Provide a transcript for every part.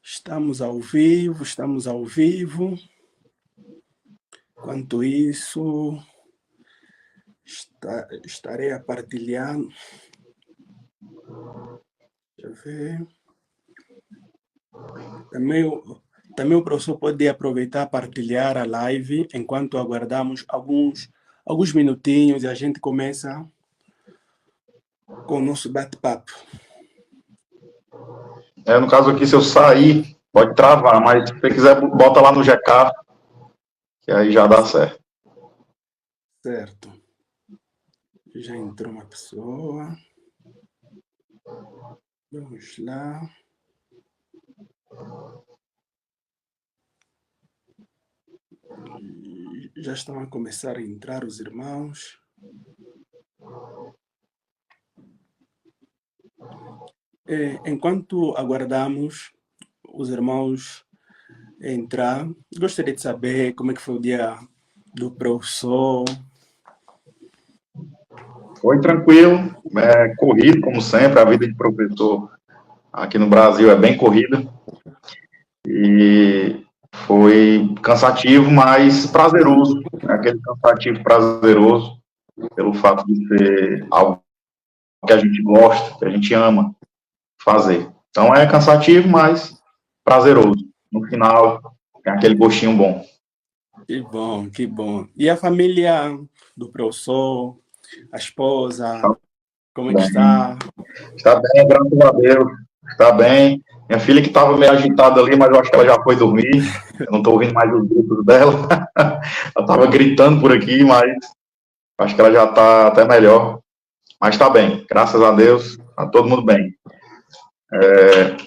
Estamos ao vivo, estamos ao vivo. Enquanto isso, estarei a partilhar. Deixa eu ver. Também o professor pode aproveitar e partilhar a live enquanto aguardamos alguns minutinhos e a gente começa com o nosso bate-papo. No caso aqui, se eu sair, pode travar, mas se você quiser, bota lá no GK, que aí já dá certo. Certo. Já entrou uma pessoa. Vamos lá. Já estão a começar a entrar os irmãos. Enquanto aguardamos os irmãos entrar, gostaria de saber como é que foi o dia do professor. Foi tranquilo, corrido, como sempre, a vida de professor aqui no Brasil é bem corrida. E foi cansativo, mas prazeroso. Aquele cansativo prazeroso, pelo fato de ser algo que a gente gosta, que a gente ama fazer. Então é cansativo, mas prazeroso. No final, tem aquele gostinho bom. Que bom, que bom. E a família do professor, a esposa, como é que está? Está bem, graças a Deus. Está bem. Minha filha que estava meio agitada ali, mas eu acho que ela já foi dormir. Eu não estou ouvindo mais os gritos dela. Ela estava gritando por aqui, mas acho que ela já está até melhor. Mas está bem, graças a Deus, está todo mundo bem.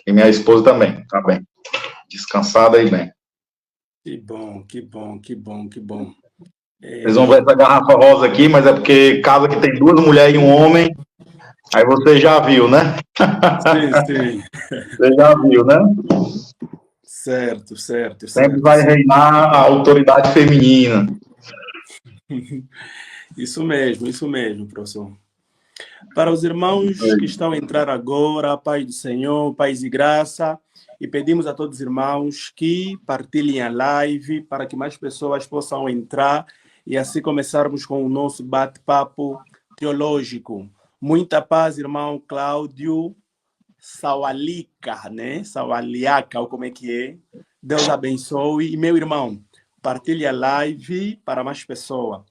E minha esposa também, está bem. Descansada e bem. Que bom, que bom, que bom, que bom. Vocês vão ver essa garrafa rosa aqui, mas é porque casa que tem duas mulheres e um homem, aí você já viu, né? Sim, sim. Você já viu, né? Certo, certo, Sempre certo. vai reinar a autoridade feminina. Isso mesmo, professor. Para os irmãos que estão a entrar agora, paz do Senhor, paz e graça, e pedimos a todos os irmãos que partilhem a live para que mais pessoas possam entrar e assim começarmos com o nosso bate-papo teológico. Muita paz, irmão Cláudio Sawalika, né? Sawaliaka, ou como é que é? Deus abençoe. E meu irmão, partilhe a live para mais pessoas.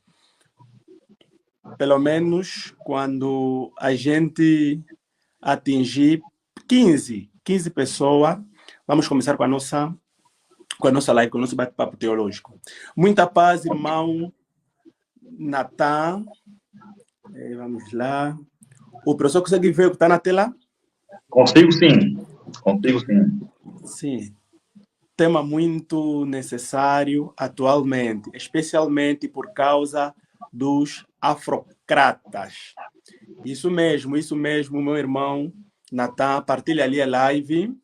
Pelo menos quando a gente atingir 15 pessoas, vamos começar com a nossa live, com o nosso bate-papo teológico. Muita paz, irmão Natan. Vamos lá. O professor consegue ver o que está na tela? Consigo sim. Consigo sim. Sim. Tema muito necessário atualmente, especialmente por causa dos afrocratas. Isso mesmo, meu irmão Natan, partilha ali a live.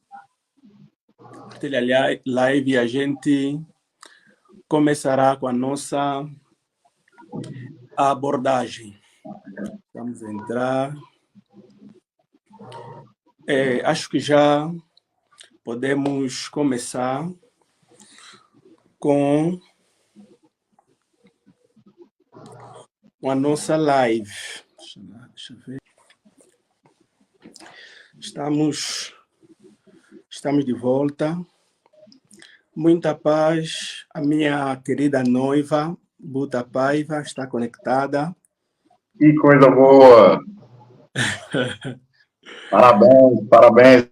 Partilha ali a live e a gente começará com a nossa abordagem. Vamos entrar. Acho que já podemos começar com a nossa live. Deixa eu ver. Estamos de volta. Muita paz. A minha querida noiva, Buta Paiva, está conectada. Que coisa boa! Parabéns,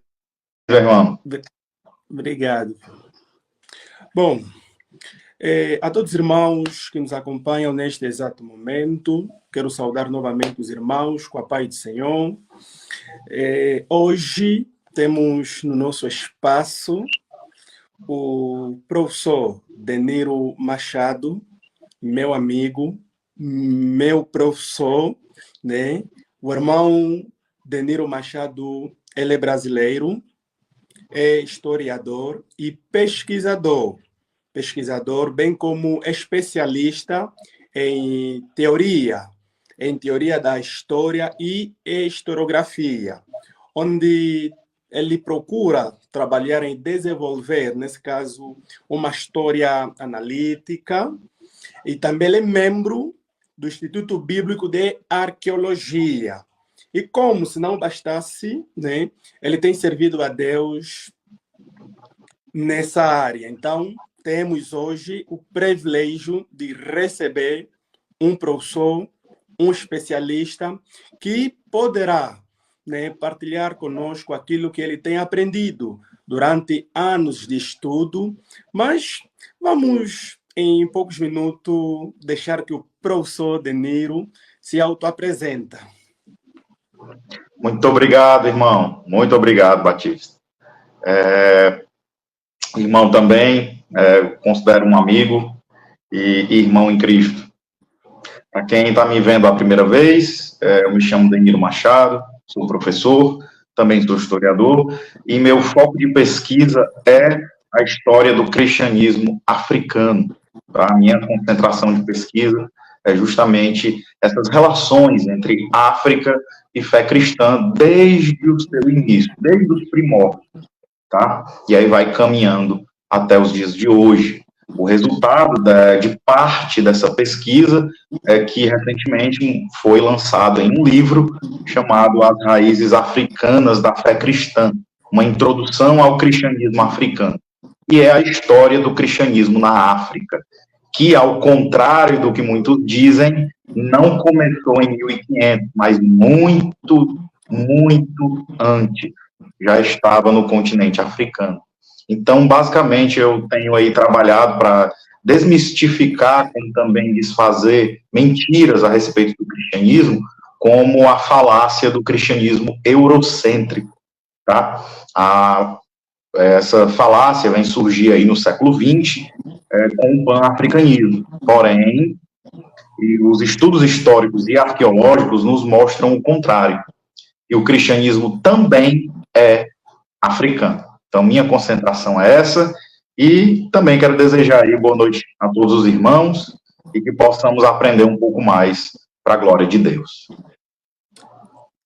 meu irmão. Obrigado. Bom, a todos os irmãos que nos acompanham neste exato momento, quero saudar novamente os irmãos com a paz do Senhor. Hoje temos no nosso espaço o professor Deniro Machado, meu amigo, meu professor, né? O irmão Deniro Machado, ele é brasileiro, é historiador e pesquisador, bem como especialista em teoria da história e historiografia, onde ele procura trabalhar em desenvolver, nesse caso, uma história analítica, e também ele é membro do Instituto Bíblico de Arqueologia. E como se não bastasse, né, ele tem servido a Deus nessa área. Então, temos hoje o privilégio de receber um professor, um especialista, que poderá, né, partilhar conosco aquilo que ele tem aprendido durante anos de estudo, mas vamos, em poucos minutos, deixar que o professor Deniro se autoapresenta. Muito obrigado, irmão. Muito obrigado, Batista. Irmão também, considero um amigo e irmão em Cristo. Para quem está me vendo a primeira vez, eu me chamo Deniro Machado, sou professor, também sou historiador, e meu foco de pesquisa é a história do cristianismo africano. A minha concentração de pesquisa é justamente essas relações entre África e fé cristã desde o seu início, desde os primórdios, tá? E aí vai caminhando até os dias de hoje. O resultado de parte dessa pesquisa é que recentemente foi lançado em um livro chamado As Raízes Africanas da Fé Cristã, uma introdução ao cristianismo africano, e é a história do cristianismo na África, que, ao contrário do que muitos dizem, não começou em 1500, mas muito, muito antes, já estava no continente africano. Então, basicamente, eu tenho aí trabalhado para desmistificar, como também desfazer mentiras a respeito do cristianismo, como a falácia do cristianismo eurocêntrico, tá? Essa falácia vem surgir aí no século XX, com o pan-africanismo. Porém, os estudos históricos e arqueológicos nos mostram o contrário. E o cristianismo também é africano. Então, minha concentração é essa, e também quero desejar aí boa noite a todos os irmãos, e que possamos aprender um pouco mais para a glória de Deus.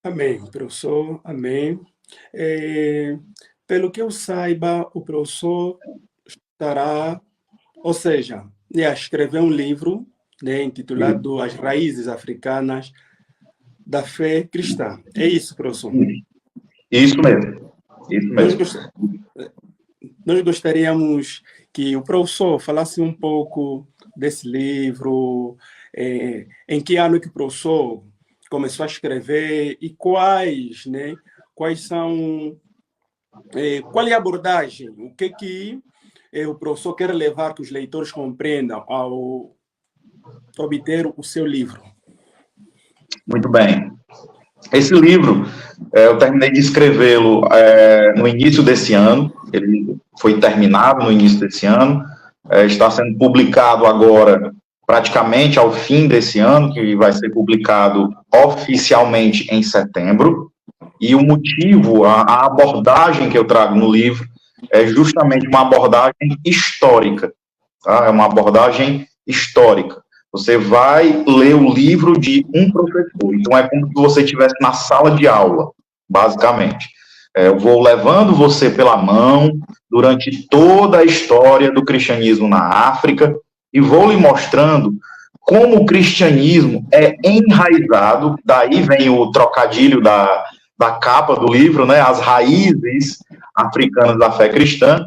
Amém, professor, amém. Pelo que eu saiba, o professor estará, ou seja, a escrever um livro, né, intitulado As Raízes Africanas da Fé Cristã. É isso, professor? Isso mesmo. Isso mesmo. Nós gostaríamos que o professor falasse um pouco desse livro, em que ano que o professor começou a escrever e quais são, qual é a abordagem, o que o professor quer levar que os leitores compreendam ao obter o seu livro. Muito bem. Esse livro, eu terminei de escrevê-lo no início desse ano, ele foi terminado no início desse ano, está sendo publicado agora praticamente ao fim desse ano, que vai ser publicado oficialmente em setembro, e o motivo, a abordagem que eu trago no livro é justamente uma abordagem histórica, tá? É uma abordagem histórica. Você vai ler o livro de um professor. Então, é como se você estivesse na sala de aula, basicamente. Eu vou levando você pela mão durante toda a história do cristianismo na África e vou lhe mostrando como o cristianismo é enraizado, daí vem o trocadilho da capa do livro, né? As raízes africanas da fé cristã.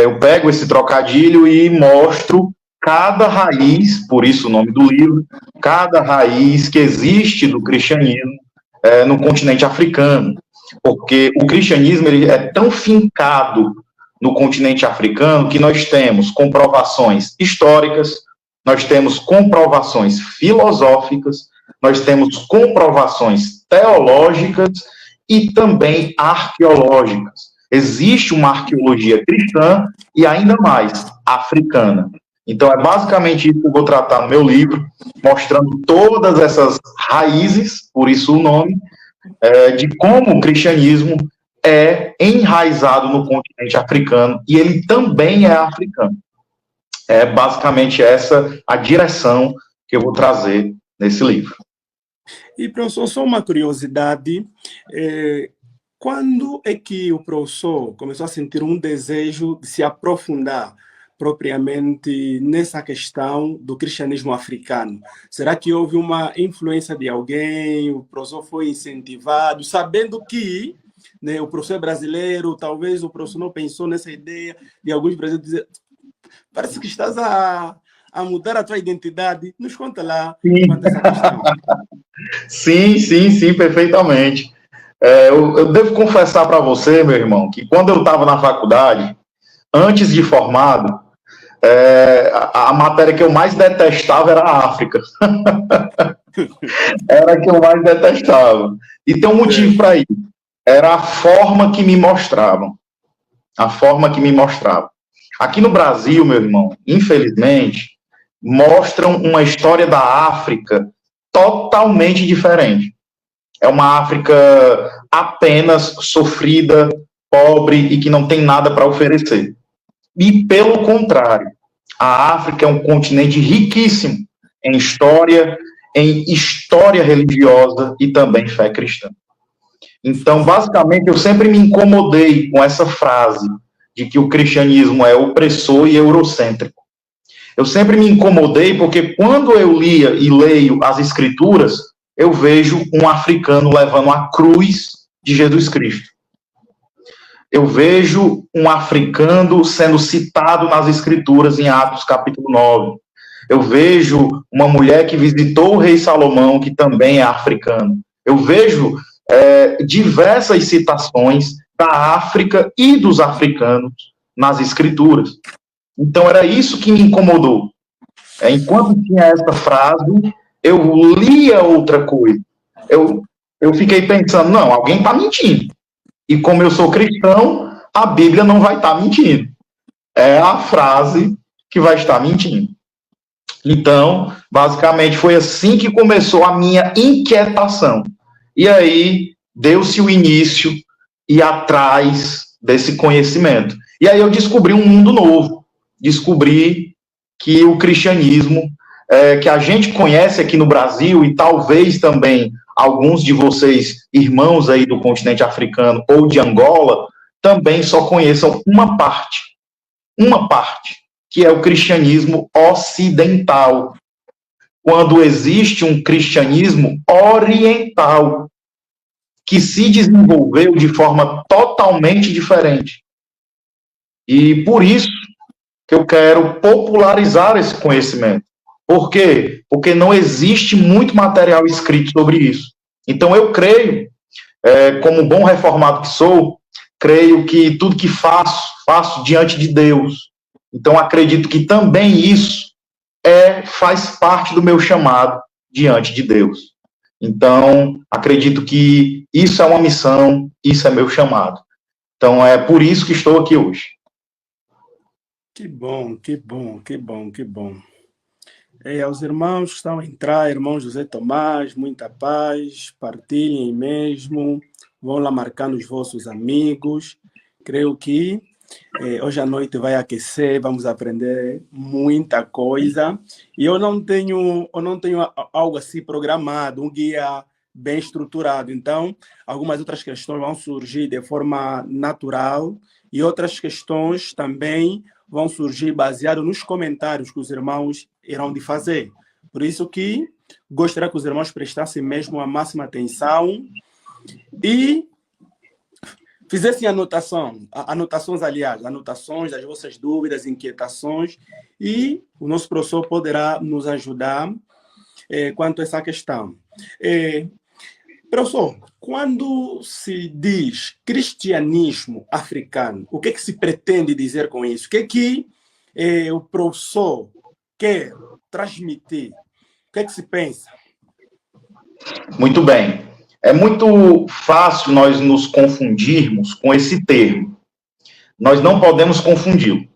Eu pego esse trocadilho e mostro cada raiz, por isso o nome do livro, cada raiz que existe do cristianismo no continente africano, porque o cristianismo ele é tão fincado no continente africano que nós temos comprovações históricas, nós temos comprovações filosóficas, nós temos comprovações teológicas e também arqueológicas. Existe uma arqueologia cristã e ainda mais africana. Então, é basicamente isso que eu vou tratar no meu livro, mostrando todas essas raízes, por isso o nome, de como o cristianismo é enraizado no continente africano, e ele também é africano. É basicamente essa a direção que eu vou trazer nesse livro. E, professor, só uma curiosidade, quando é que o professor começou a sentir um desejo de se aprofundar propriamente nessa questão do cristianismo africano? Será que houve uma influência de alguém? O professor foi incentivado, sabendo que, né, o professor é brasileiro, talvez o professor não pensou nessa ideia de alguns brasileiros dizer: parece que estás a mudar a tua identidade. Nos conta lá quanto a essa questão. Sim, perfeitamente. Eu devo confessar para você, meu irmão, que quando eu estava na faculdade, antes de formado, a matéria que eu mais detestava era a África. Era a que eu mais detestava. E tem um motivo para isso. Era a forma que me mostravam. A forma que me mostravam. Aqui no Brasil, meu irmão, infelizmente, mostram uma história da África totalmente diferente. É uma África apenas sofrida, pobre e que não tem nada para oferecer. E, pelo contrário, a África é um continente riquíssimo em história religiosa e também fé cristã. Então, basicamente, eu sempre me incomodei com essa frase de que o cristianismo é opressor e eurocêntrico. Eu sempre me incomodei porque quando eu lia e leio as escrituras, eu vejo um africano levando a cruz de Jesus Cristo. Eu vejo um africano sendo citado nas escrituras em Atos capítulo 9. Eu vejo uma mulher que visitou o rei Salomão, que também é africano. Eu vejo diversas citações da África e dos africanos nas escrituras. Então era isso que me incomodou. Enquanto tinha essa frase, eu lia outra coisa. Eu fiquei pensando, não, alguém está mentindo. E como eu sou cristão, a Bíblia não vai estar mentindo. É a frase que vai estar mentindo. Então, basicamente, foi assim que começou a minha inquietação. E aí, deu-se o início e atrás desse conhecimento. E aí eu descobri um mundo novo. Descobri que o cristianismo, que a gente conhece aqui no Brasil, e talvez também alguns de vocês, irmãos aí do continente africano ou de Angola, também só conheçam uma parte, que é o cristianismo ocidental, quando existe um cristianismo oriental, que se desenvolveu de forma totalmente diferente. E por isso que eu quero popularizar esse conhecimento. Por quê? Porque não existe muito material escrito sobre isso. Então eu creio, como bom reformado que sou, creio que tudo que faço diante de Deus. Então acredito que também isso faz parte do meu chamado diante de Deus. Então acredito que isso é uma missão, isso é meu chamado. Então é por isso que estou aqui hoje. Que bom. Aos irmãos que estão a entrar, irmão José Tomás, muita paz, partilhem mesmo, vão lá marcando os vossos amigos. Creio que hoje à noite vai aquecer, vamos aprender muita coisa. E eu não tenho algo assim programado, um guia bem estruturado. Então, algumas outras questões vão surgir de forma natural e outras questões também vão surgir baseado nos comentários que os irmãos irão de fazer. Por isso que gostaria que os irmãos prestassem mesmo a máxima atenção e fizessem anotações das vossas dúvidas, inquietações, e o nosso professor poderá nos ajudar quanto a essa questão. Professor, quando se diz cristianismo africano, o que é que se pretende dizer com isso? O que é que o professor quer transmitir? O que é que se pensa? Muito bem. É muito fácil nós nos confundirmos com esse termo. Nós não podemos confundi-lo.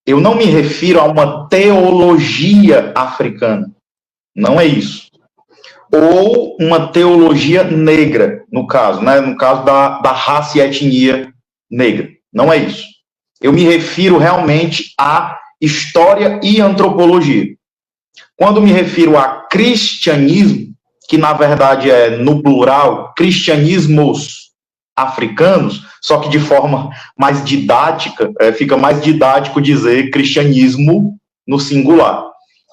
Eu não me refiro a uma teologia africana. Não é isso. Ou uma teologia negra, no caso, né? No caso da raça e etnia negra. Não é isso. Eu me refiro realmente à história e antropologia. Quando me refiro a cristianismo, que na verdade é no plural, cristianismos, africanos, só que de forma mais didática, fica mais didático dizer cristianismo no singular.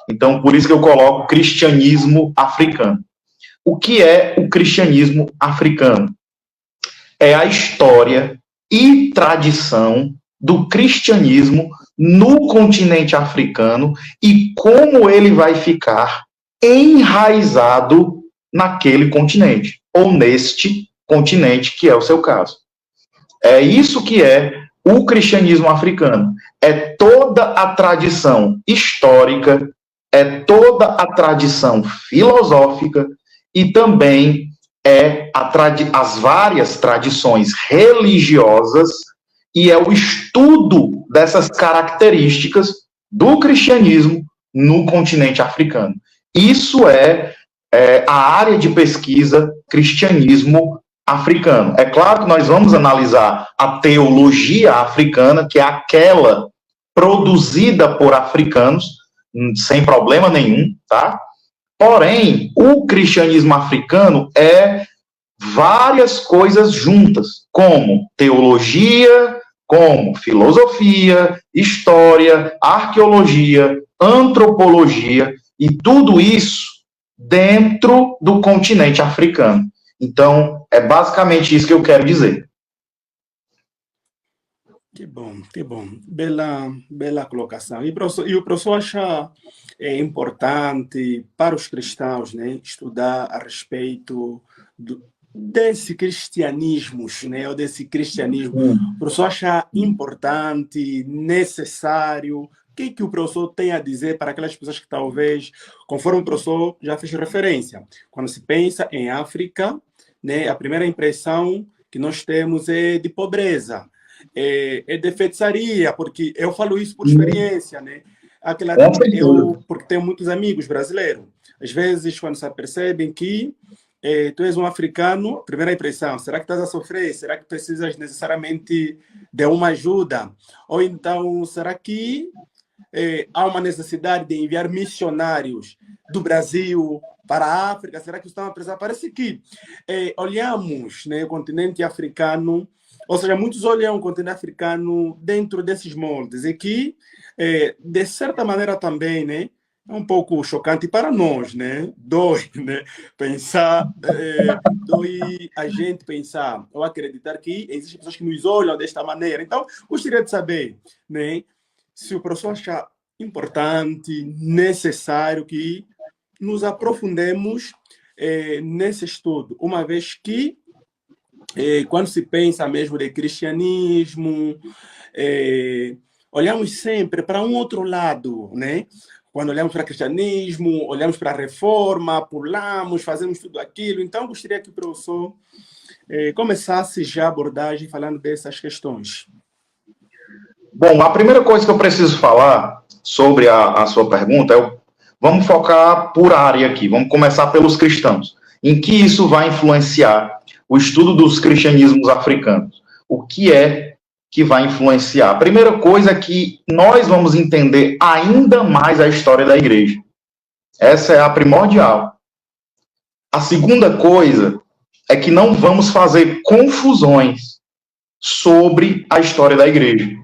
Então, por isso que eu coloco cristianismo africano. O que é o cristianismo africano? É a história e tradição do cristianismo no continente africano e como ele vai ficar enraizado naquele continente, ou neste continente, que é o seu caso. É isso que é o cristianismo africano. É toda a tradição histórica, é toda a tradição filosófica e também as várias tradições religiosas e é o estudo dessas características do cristianismo no continente africano. Isso é a área de pesquisa cristianismo africano. É claro que nós vamos analisar a teologia africana, que é aquela produzida por africanos, sem problema nenhum, tá? Porém, o cristianismo africano é várias coisas juntas, como teologia, como filosofia, história, arqueologia, antropologia, e tudo isso dentro do continente africano. Então, é basicamente isso que eu quero dizer. Que bom, que bom. Bela colocação. E o professor acha importante para os cristãos, né, estudar a respeito desse cristianismo, né, ou desse cristianismo. O professor acha importante, necessário? O que o professor tem a dizer para aquelas pessoas que talvez, conforme o professor já fez referência, quando se pensa em África, né, a primeira impressão que nós temos é de pobreza, é de feitiçaria, porque eu falo isso por experiência, né? Porque tenho muitos amigos brasileiros. Às vezes, quando se apercebem que tu és um africano, primeira impressão, será que estás a sofrer? Será que precisas necessariamente de uma ajuda? Ou então, será que há uma necessidade de enviar missionários do Brasil para a África? Será que estão a precisar? Parece que olhamos, né, o continente africano, ou seja, muitos olham o continente africano dentro desses moldes, e que, de certa maneira também, né, é um pouco chocante para nós, né? Dói, né? Pensar, dói a gente pensar ou acreditar que existem pessoas que nos olham desta maneira. Então, gostaria de saber, né, se o professor acha importante, necessário que nos aprofundemos nesse estudo, uma vez que, quando se pensa mesmo de cristianismo, olhamos sempre para um outro lado, né? Quando olhamos para o cristianismo, olhamos para a reforma, pulamos, fazemos tudo aquilo. Então, gostaria que o professor começasse já a abordagem falando dessas questões. Bom, a primeira coisa que eu preciso falar sobre a sua pergunta vamos focar por área aqui, vamos começar pelos cristãos. Em que isso vai influenciar o estudo dos cristianismos africanos? O que é que vai influenciar? A primeira coisa é que nós vamos entender ainda mais a história da igreja. Essa é a primordial. A segunda coisa é que não vamos fazer confusões sobre a história da igreja.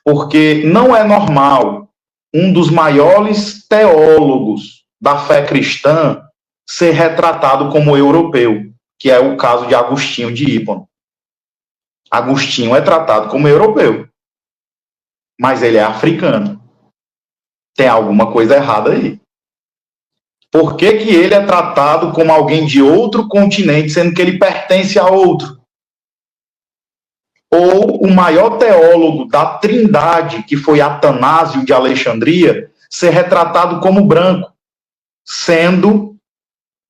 Porque não é normal um dos maiores teólogos da fé cristã ser retratado como europeu, que é o caso de Agostinho de Hipona. Agostinho é tratado como europeu, mas ele é africano. Tem alguma coisa errada aí. Por que ele é tratado como alguém de outro continente, sendo que ele pertence a outro? Ou o maior teólogo da Trindade, que foi Atanásio de Alexandria, ser retratado como branco, sendo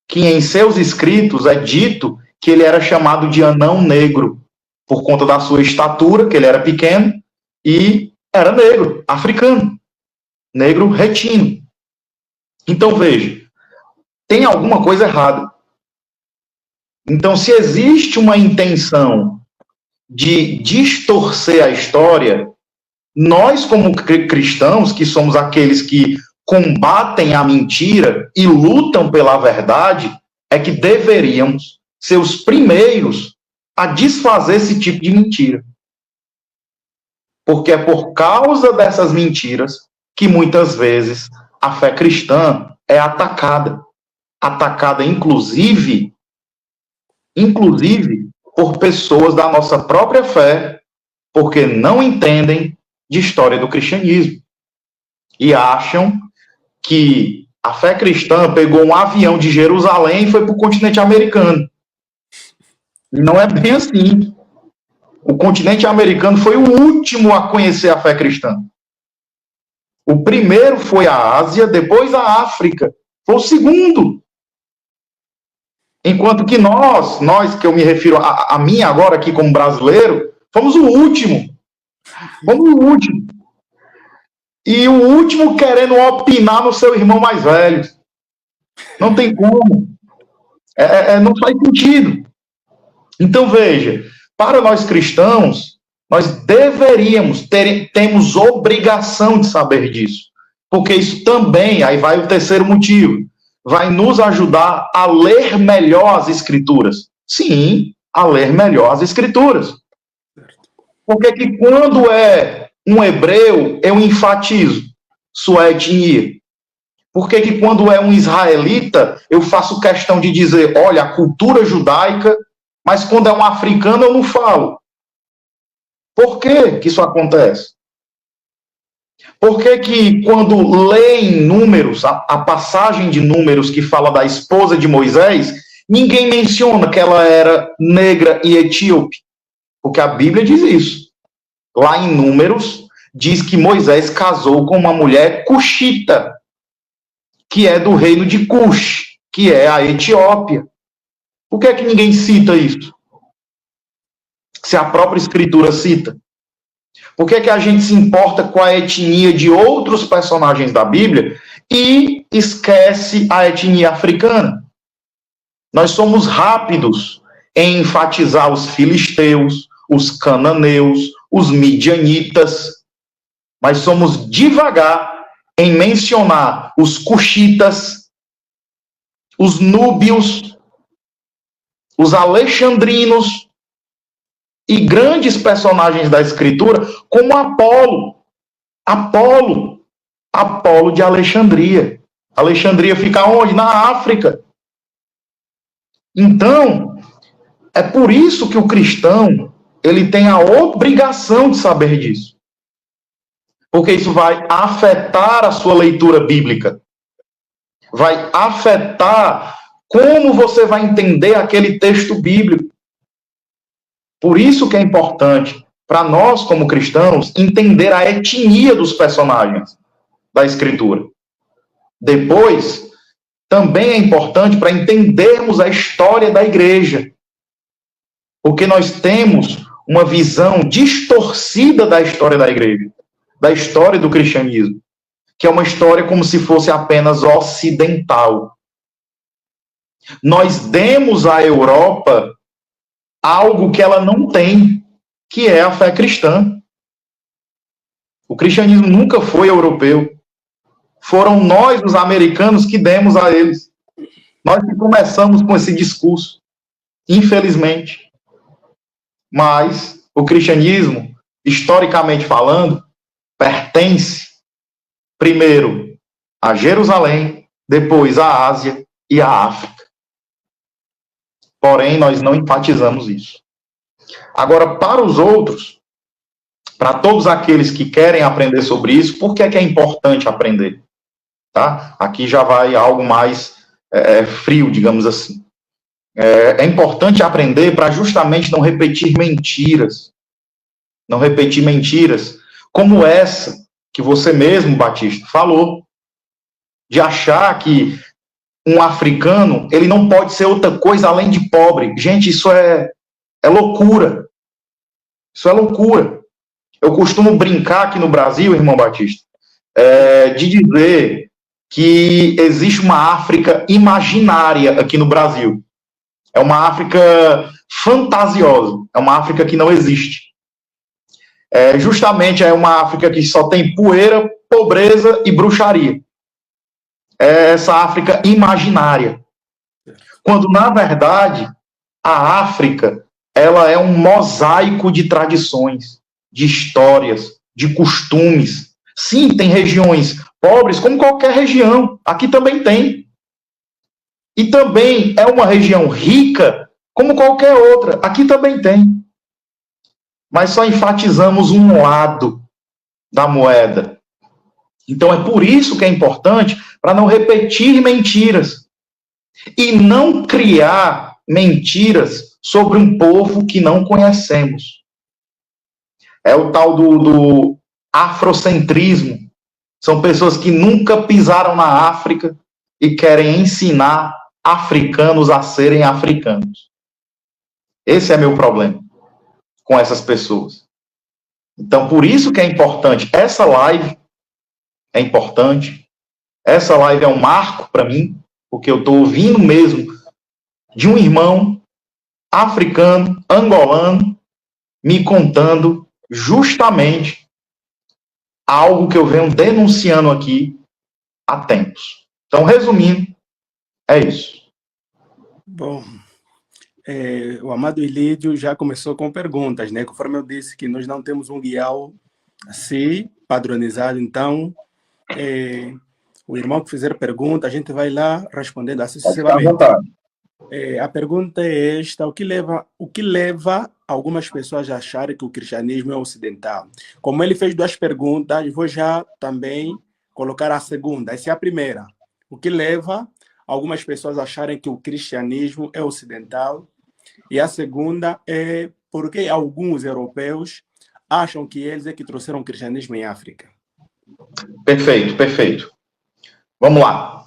que em seus escritos é dito que ele era chamado de anão negro, por conta da sua estatura, que ele era pequeno, e era negro, africano, negro retino. Então, veja, tem alguma coisa errada. Então, se existe uma intenção de distorcer a história, nós, como cristãos, que somos aqueles que combatem a mentira e lutam pela verdade, é que deveríamos ser os primeiros a desfazer esse tipo de mentira. Porque é por causa dessas mentiras que muitas vezes a fé cristã é atacada. Atacada, inclusive por pessoas da nossa própria fé, porque não entendem de história do cristianismo. E acham que a fé cristã pegou um avião de Jerusalém e foi para o continente americano. E não é bem assim. O continente americano foi o último a conhecer a fé cristã. O primeiro foi a Ásia, depois a África. Foi o segundo. Enquanto que nós que eu me refiro a mim agora aqui como brasileiro, fomos o último. Fomos o último. E o último querendo opinar no seu irmão mais velho. Não tem como. Não faz sentido. Então, veja, para nós cristãos, nós temos obrigação de saber disso. Porque isso também, aí vai o terceiro motivo, vai nos ajudar a ler melhor as Escrituras. Sim, a ler melhor as Escrituras. Porque que quando é um hebreu, eu enfatizo sua etnia. Porque que quando é um israelita, eu faço questão de dizer, olha, a cultura judaica, mas quando é um africano eu não falo. Por que isso acontece? Por que quando lê em Números, a passagem de Números que fala da esposa de Moisés, ninguém menciona que ela era negra e etíope? Porque a Bíblia diz isso. Lá em Números, diz que Moisés casou com uma mulher cuxita, que é do reino de Cush, que é a Etiópia. Por que ninguém cita isso? Se a própria Escritura cita. Por que a gente se importa com a etnia de outros personagens da Bíblia e esquece a etnia africana? Nós somos rápidos em enfatizar os filisteus, os cananeus, os midianitas, mas somos devagar em mencionar os cuxitas, os núbios, os alexandrinos e grandes personagens da Escritura, como Apolo de Alexandria. Alexandria fica onde? Na África. Então, é por isso que o cristão, ele tem a obrigação de saber disso. Porque isso vai afetar a sua leitura bíblica. Vai afetar como você vai entender aquele texto bíblico. Por isso que é importante, para nós como cristãos, entender a etnia dos personagens da Escritura. Depois, também é importante para entendermos a história da igreja. Porque nós temos uma visão distorcida da história da igreja, da história do cristianismo, que é uma história como se fosse apenas ocidental. Nós demos à Europa algo que ela não tem, que é a fé cristã. O cristianismo nunca foi europeu. Foram nós, os americanos, que demos a eles. Nós que começamos com esse discurso, infelizmente. Mas o cristianismo, historicamente falando, pertence primeiro a Jerusalém, depois à Ásia e à África. Porém, nós não enfatizamos isso. Agora, para os outros, para todos aqueles que querem aprender sobre isso, por que é importante aprender? Tá? Aqui já vai algo mais frio, digamos assim. É importante aprender para justamente não repetir mentiras. Não repetir mentiras como essa que você mesmo, Batista, falou. De achar que um africano, ele não pode ser outra coisa além de pobre. Gente, isso é loucura. Isso é loucura. Eu costumo brincar aqui no Brasil, irmão Batista, de dizer que existe uma África imaginária aqui no Brasil. É uma África fantasiosa. É uma África que não existe. Justamente é uma África que só tem poeira, pobreza e bruxaria. É essa África imaginária. Quando, na verdade, a África ela é um mosaico de tradições, de histórias, de costumes. Sim, tem regiões pobres, como qualquer região. Aqui também tem. E também é uma região rica, como qualquer outra. Aqui também tem. Mas só enfatizamos um lado da moeda. Então é por isso que é importante, para não repetir mentiras. E não criar mentiras sobre um povo que não conhecemos. É o tal do afrocentrismo. São pessoas que nunca pisaram na África e querem ensinar africanos a serem africanos. Esse é meu problema com essas pessoas. Então, por isso que é importante. Essa live é importante. Essa live é um marco para mim, porque eu estou ouvindo mesmo de um irmão africano, angolano, me contando justamente algo que eu venho denunciando aqui há tempos. Então, resumindo, é isso. Bom, o amado Ilídio já começou com perguntas, né? Conforme eu disse que nós não temos um guião assim, padronizado, então o irmão que fizer pergunta, a gente vai lá respondendo assim sucessivamente. A pergunta é esta: o que leva algumas pessoas a acharem que o cristianismo é ocidental? Como ele fez duas perguntas, vou já também colocar a segunda. Essa é a primeira. O que leva algumas pessoas a acharem que o cristianismo é ocidental? E a segunda é por que alguns europeus acham que eles é que trouxeram o cristianismo em África? Perfeito, perfeito. Vamos lá.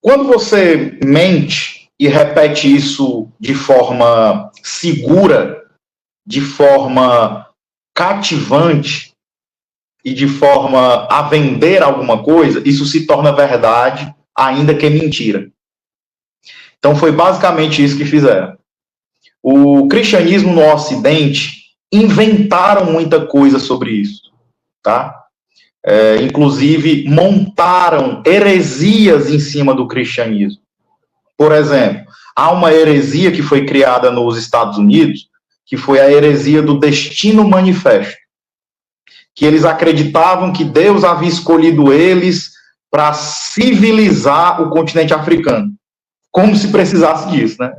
Quando você mente e repete isso de forma segura, de forma cativante e de forma a vender alguma coisa, isso se torna verdade, ainda que mentira. Então foi basicamente isso que fizeram. O cristianismo no Ocidente inventaram muita coisa sobre isso, tá? Inclusive montaram heresias em cima do cristianismo. Por exemplo, há uma heresia que foi criada nos Estados Unidos, que foi a heresia do destino manifesto, que eles acreditavam que Deus havia escolhido eles para civilizar o continente africano, como se precisasse disso, né?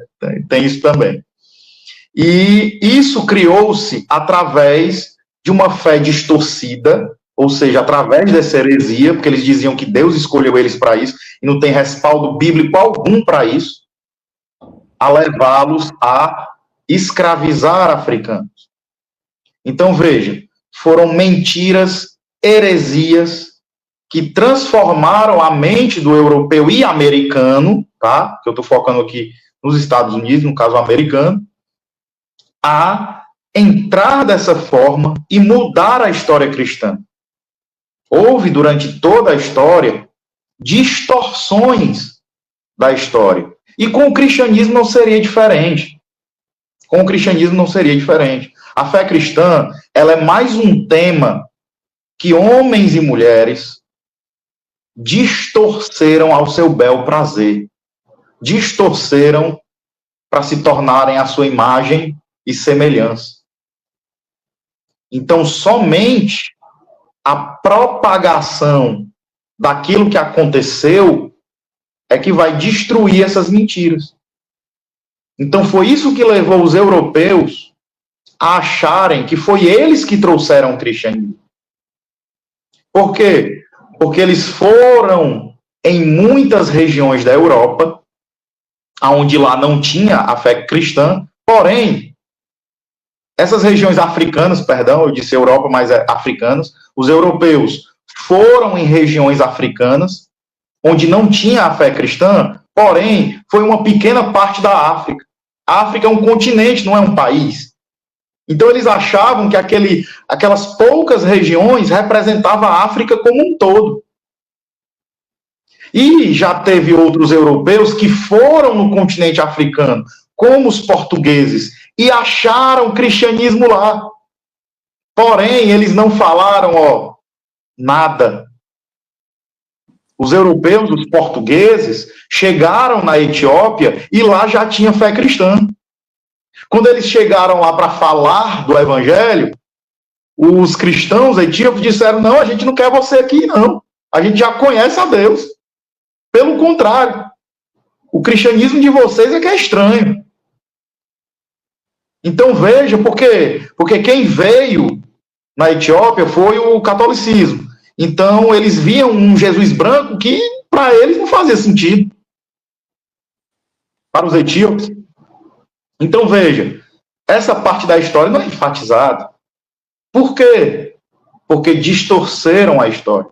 Tem isso também. E isso criou-se através de uma fé distorcida, ou seja, através dessa heresia, porque eles diziam que Deus escolheu eles para isso, e não tem respaldo bíblico algum para isso, a levá-los a escravizar africanos. Então, veja, foram mentiras, heresias, que transformaram a mente do europeu e americano, tá? Que eu estou focando aqui nos Estados Unidos, no caso americano, a entrar dessa forma e mudar a história cristã. Houve, durante toda a história, distorções da história. E com o cristianismo não seria diferente. Com o cristianismo não seria diferente. A fé cristã, ela é mais um tema que homens e mulheres distorceram ao seu bel prazer. Distorceram para se tornarem a sua imagem e semelhança. Então, somente a propagação daquilo que aconteceu é que vai destruir essas mentiras. Então, foi isso que levou os europeus a acharem que foi eles que trouxeram o cristianismo. Por quê? Porque eles foram em muitas regiões da Europa, onde lá não tinha a fé cristã, porém, essas regiões africanas, perdão, eu disse Europa, mas é africanas, os europeus foram em regiões africanas, onde não tinha a fé cristã, porém, foi uma pequena parte da África. A África é um continente, não é um país. Então, eles achavam que aquelas poucas regiões representavam a África como um todo. E já teve outros europeus que foram no continente africano, como os portugueses, e acharam o cristianismo lá. Porém, eles não falaram, nada. Os europeus, os portugueses, chegaram na Etiópia e lá já tinha fé cristã. Quando eles chegaram lá para falar do evangelho, os cristãos etíopes disseram: não, a gente não quer você aqui, não. A gente já conhece a Deus. Pelo contrário, o cristianismo de vocês é que é estranho. Então veja, por quê? Porque quem veio na Etiópia foi o catolicismo. Então eles viam um Jesus branco que para eles não fazia sentido. Para os etíopes. Então veja, essa parte da história não é enfatizada. Por quê? Porque distorceram a história.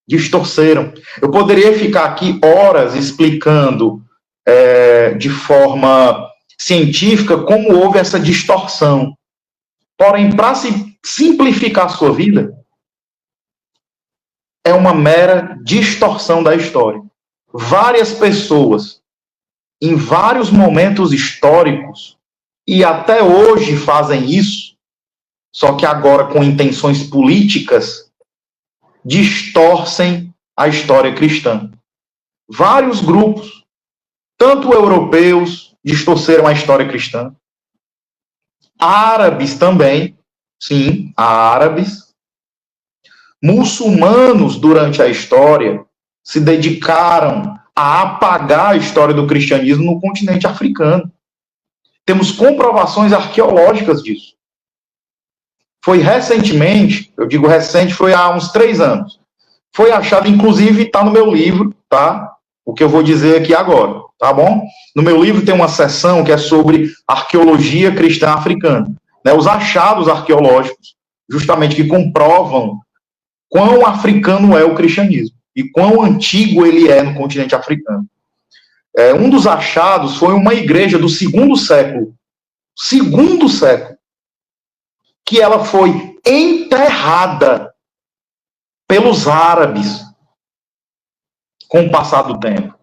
Distorceram. Eu poderia ficar aqui horas explicando de forma científica como houve essa distorção. Porém, para se simplificar a sua vida, é uma mera distorção da história. Várias pessoas, em vários momentos históricos, e até hoje fazem isso, só que agora com intenções políticas, distorcem a história cristã. Vários grupos, tanto europeus, distorceram a história cristã. Árabes também, sim, árabes. Muçulmanos, durante a história, se dedicaram a apagar a história do cristianismo no continente africano. Temos comprovações arqueológicas disso. Foi recentemente, eu digo recente, foi há uns 3 anos. Foi achado, inclusive, está no meu livro, tá? O que eu vou dizer aqui agora, tá bom? No meu livro tem uma seção que é sobre arqueologia cristã africana, né? Os achados arqueológicos, justamente que comprovam quão africano é o cristianismo e quão antigo ele é no continente africano. Um dos achados foi uma igreja do segundo século, que ela foi enterrada pelos árabes com o passar do tempo.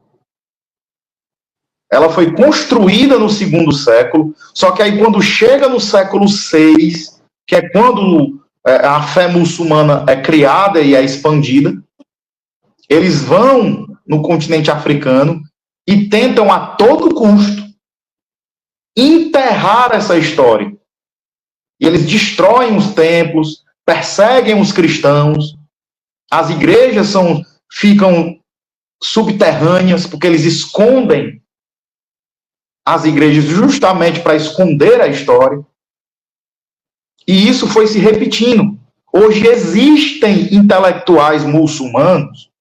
Ela foi construída no segundo século, só que aí quando chega no século VI, que é quando a fé muçulmana é criada e é expandida, eles vão no continente africano e tentam a todo custo enterrar essa história. E eles destroem os templos, perseguem os cristãos, as igrejas ficam subterrâneas, porque eles escondem as igrejas justamente para esconder a história. E isso foi se repetindo. Hoje existem intelectuais muçulmanos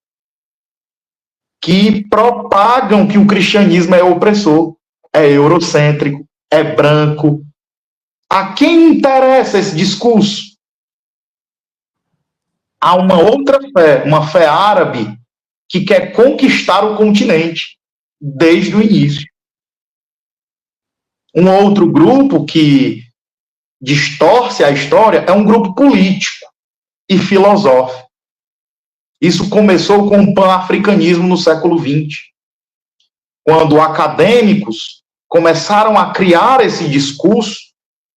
que propagam que o cristianismo é opressor, é eurocêntrico, é branco. A quem interessa esse discurso? Há uma outra fé, uma fé árabe, que quer conquistar o continente desde o início. Um outro grupo que distorce a história é um grupo político e filosófico. Isso começou com o pan-africanismo no século XX, quando acadêmicos começaram a criar esse discurso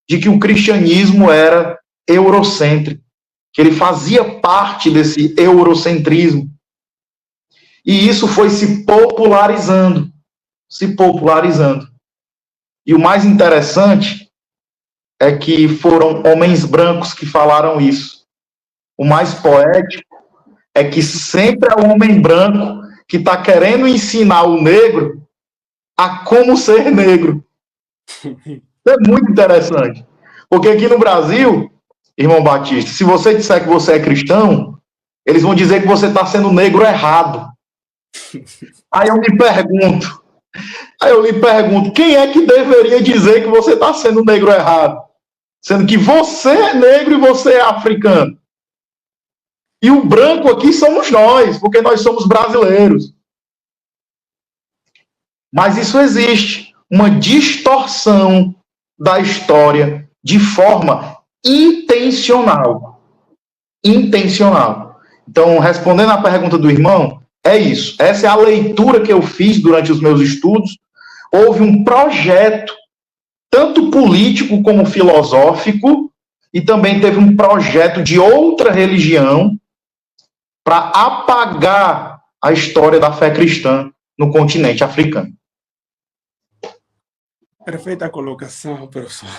de que o cristianismo era eurocêntrico, que ele fazia parte desse eurocentrismo. E isso foi se popularizando. E o mais interessante é que foram homens brancos que falaram isso. O mais poético é que sempre é o homem branco que está querendo ensinar o negro a como ser negro. É muito interessante. Porque aqui no Brasil, irmão Batista, se você disser que você é cristão, eles vão dizer que você está sendo negro errado. Aí eu lhe pergunto, quem é que deveria dizer que você está sendo negro errado? Sendo que você é negro e você é africano. E o branco aqui somos nós, porque nós somos brasileiros. Mas isso existe, uma distorção da história de forma intencional. Então, respondendo à pergunta do irmão, é isso. Essa é a leitura que eu fiz durante os meus estudos. Houve um projeto, tanto político como filosófico, e também teve um projeto de outra religião para apagar a história da fé cristã no continente africano. Perfeita colocação, professor.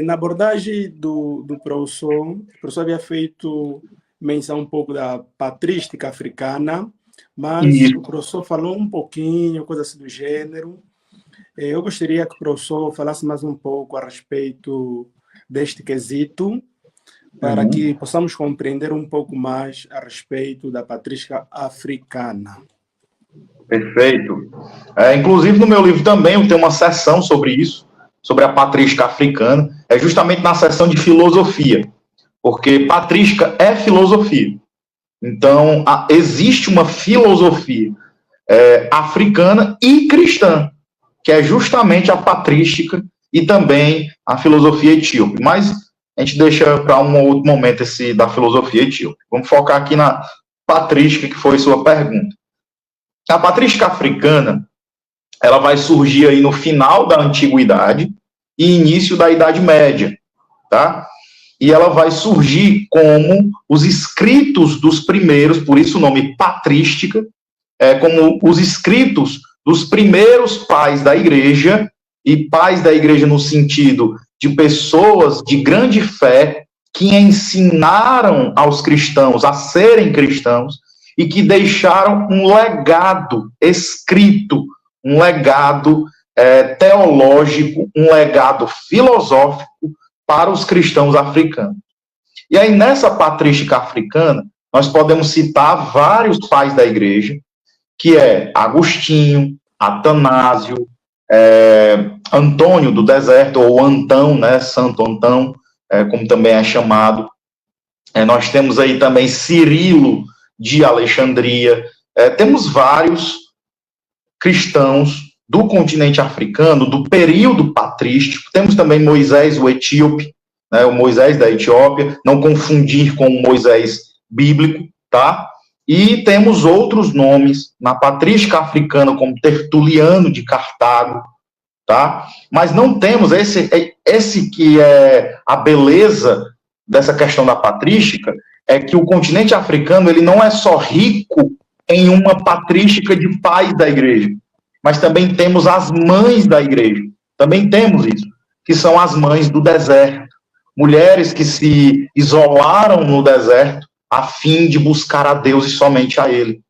Na abordagem do professor, o professor havia feito menção um pouco da patrística africana, mas Isso. o professor falou um pouquinho, coisa assim do gênero. Eu gostaria que o professor falasse mais um pouco a respeito deste quesito, para que possamos compreender um pouco mais a respeito da patrística africana. Perfeito. Inclusive, no meu livro também eu tenho uma seção sobre isso, sobre a patrística africana, é justamente na seção de filosofia, porque patrística é filosofia. Então, existe uma filosofia africana e cristã, que é justamente a patrística e também a filosofia etíope. Mas a gente deixa para um outro momento esse da filosofia etíope. Vamos focar aqui na patrística, que foi sua pergunta. A patrística africana, ela vai surgir aí no final da Antiguidade e início da Idade Média, tá? E ela vai surgir como os escritos dos primeiros, por isso o nome patrística, como os escritos dos primeiros pais da igreja, e pais da igreja no sentido de pessoas de grande fé que ensinaram aos cristãos a serem cristãos e que deixaram um legado escrito, um legado teológico, um legado filosófico para os cristãos africanos. E aí, nessa patrística africana, nós podemos citar vários pais da igreja, que é Agostinho, Atanásio, Antônio do Deserto, ou Antão, né, Santo Antão, como também é chamado. Nós temos aí também Cirilo de Alexandria. Temos vários cristãos do continente africano, do período patrístico. Temos também Moisés, o etíope, né, o Moisés da Etiópia, não confundir com o Moisés bíblico, tá? E temos outros nomes na patrística africana, como Tertuliano de Cartago, tá? Mas não temos esse que é a beleza dessa questão da patrística, é que o continente africano ele não é só rico em uma patrística de pais da igreja, mas também temos as mães da igreja. Também temos isso, que são as mães do deserto. Mulheres que se isolaram no deserto a fim de buscar a Deus e somente a Ele.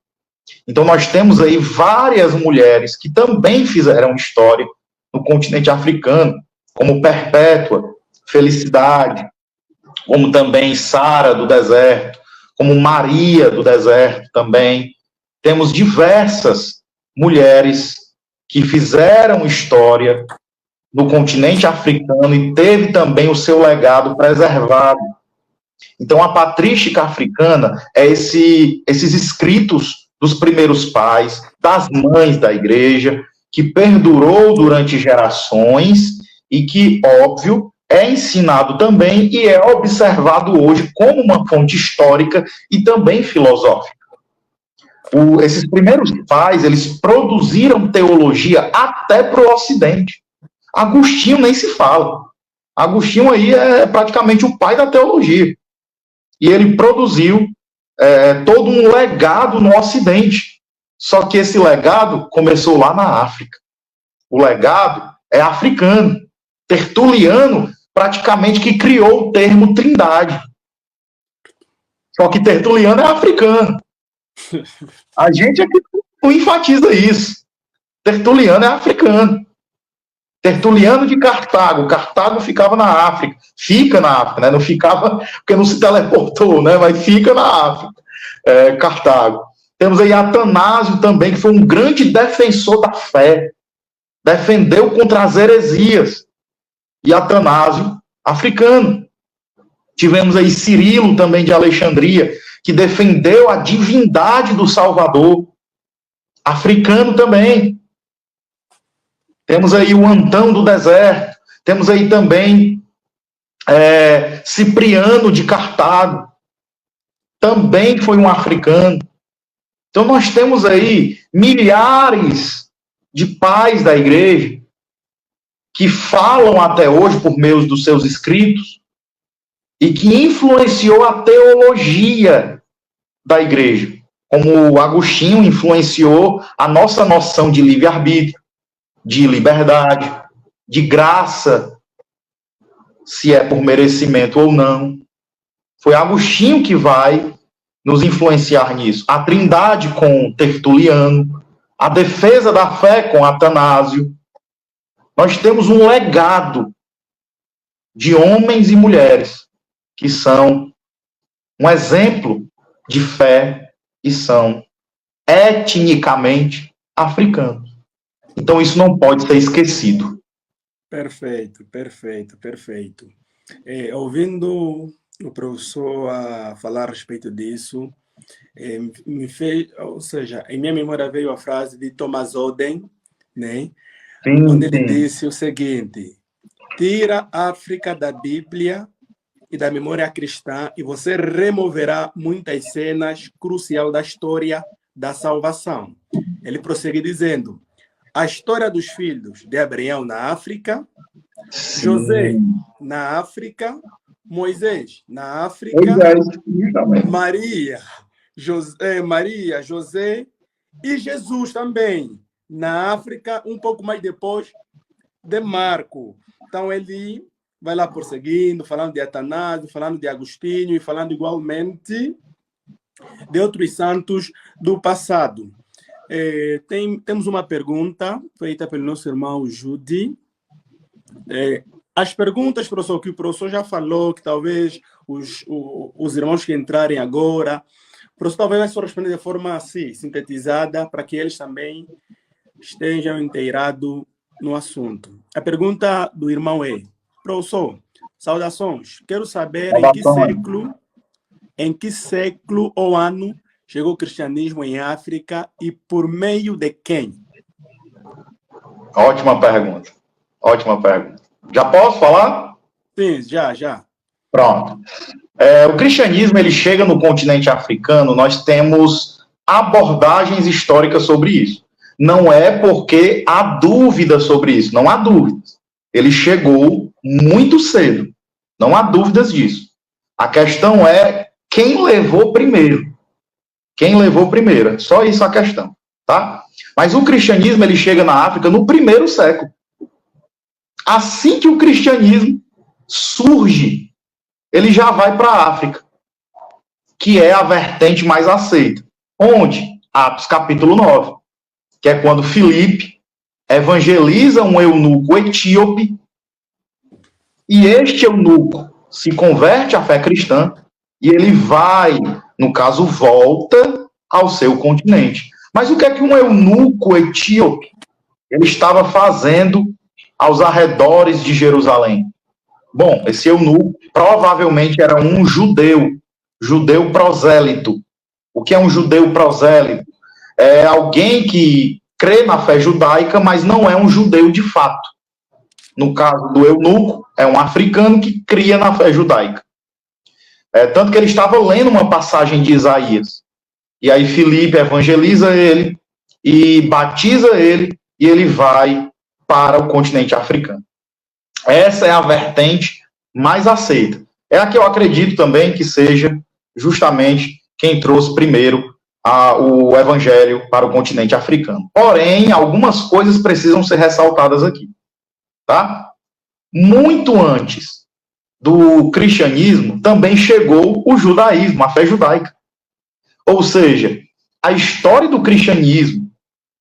Então nós temos aí várias mulheres que também fizeram história no continente africano, como Perpétua, Felicidade, como também Sara do deserto, como Maria do deserto também. Temos diversas mulheres que fizeram história no continente africano e teve também o seu legado preservado. Então, a patrística africana é esses escritos dos primeiros pais, das mães da igreja, que perdurou durante gerações e que, óbvio, é ensinado também e é observado hoje como uma fonte histórica e também filosófica. Esses primeiros pais, eles produziram teologia até para o Ocidente. Agostinho nem se fala. Agostinho aí é praticamente o pai da teologia. E ele produziu todo um legado no Ocidente. Só que esse legado começou lá na África. O legado é africano. Tertuliano praticamente que criou o termo trindade. Só que Tertuliano é africano. A gente é que não enfatiza isso. Tertuliano é africano. Tertuliano de Cartago. Cartago ficava na África. Fica na África, né? Não ficava porque não se teleportou, né? Mas fica na África. Cartago. Temos aí Atanásio também, que foi um grande defensor da fé. Defendeu contra as heresias. E Atanásio, africano. Tivemos aí Cirilo também de Alexandria, que defendeu a divindade do Salvador. Africano também. Temos aí o Antão do deserto. Temos aí também Cipriano de Cartago. Também foi um africano. Então nós temos aí milhares de pais da igreja que falam até hoje por meio dos seus escritos e que influenciou a teologia da igreja, como Agostinho influenciou a nossa noção de livre-arbítrio, de liberdade, de graça, se é por merecimento ou não. Foi Agostinho que vai nos influenciar nisso. A Trindade com Tertuliano, a defesa da fé com Atanásio. Nós temos um legado de homens e mulheres que são um exemplo de fé e são etnicamente africanos. Então isso não pode ser esquecido. Perfeito, perfeito, perfeito. Ouvindo o professor a falar a respeito disso, me fez, ou seja, em minha memória veio a frase de Thomas Oden, né? Sim, onde ele sim. disse o seguinte: tira a África da Bíblia e da memória cristã e você removerá muitas cenas cruciais da história da salvação. Ele prossegue dizendo: a história dos filhos de Abraão na África, Sim. José na África, Moisés na África, Maria, José e Jesus também na África, um pouco mais depois de Marco. Então ele vai lá prosseguindo, falando de Atanásio, falando de Agostinho e falando igualmente de outros santos do passado. Temos uma pergunta feita pelo nosso irmão Judy. As perguntas, professor, que o professor já falou, que talvez os irmãos que entrarem agora, o professor talvez vai só responder de forma assim, sintetizada, para que eles também estejam inteirados no assunto. A pergunta do irmão é: professor, saudações, quero saber em que século ou ano chegou o cristianismo em África e por meio de quem? Ótima pergunta. Ótima pergunta. Já posso falar? Sim, já. Pronto. O cristianismo, ele chega no continente africano, nós temos abordagens históricas sobre isso. Não é porque há dúvida sobre isso, não há dúvidas. Ele chegou muito cedo, não há dúvidas disso. A questão é quem levou primeiro. Quem levou primeiro, é só isso a questão, tá? Mas o cristianismo, ele chega na África no 1º século. Assim que o cristianismo surge, ele já vai para a África, que é a vertente mais aceita. Onde? Atos capítulo 9, que é quando Filipe evangeliza um eunuco etíope, e este eunuco se converte à fé cristã, e ele vai, no caso, volta ao seu continente. Mas o que é que um eunuco etíope ele estava fazendo aos arredores de Jerusalém? Bom, esse eunuco provavelmente era um judeu prosélito. O que é um judeu prosélito? É alguém que crê na fé judaica, mas não é um judeu de fato. No caso do eunuco, é um africano que cria na fé judaica. Tanto que ele estava lendo uma passagem de Isaías. E aí Filipe evangeliza ele e batiza ele, e ele vai para o continente africano. Essa é a vertente mais aceita. É a que eu acredito também que seja justamente quem trouxe primeiro o evangelho para o continente africano. Porém, algumas coisas precisam ser ressaltadas aqui. Tá? Muito antes do cristianismo, também chegou o judaísmo, a fé judaica. Ou seja, a história do cristianismo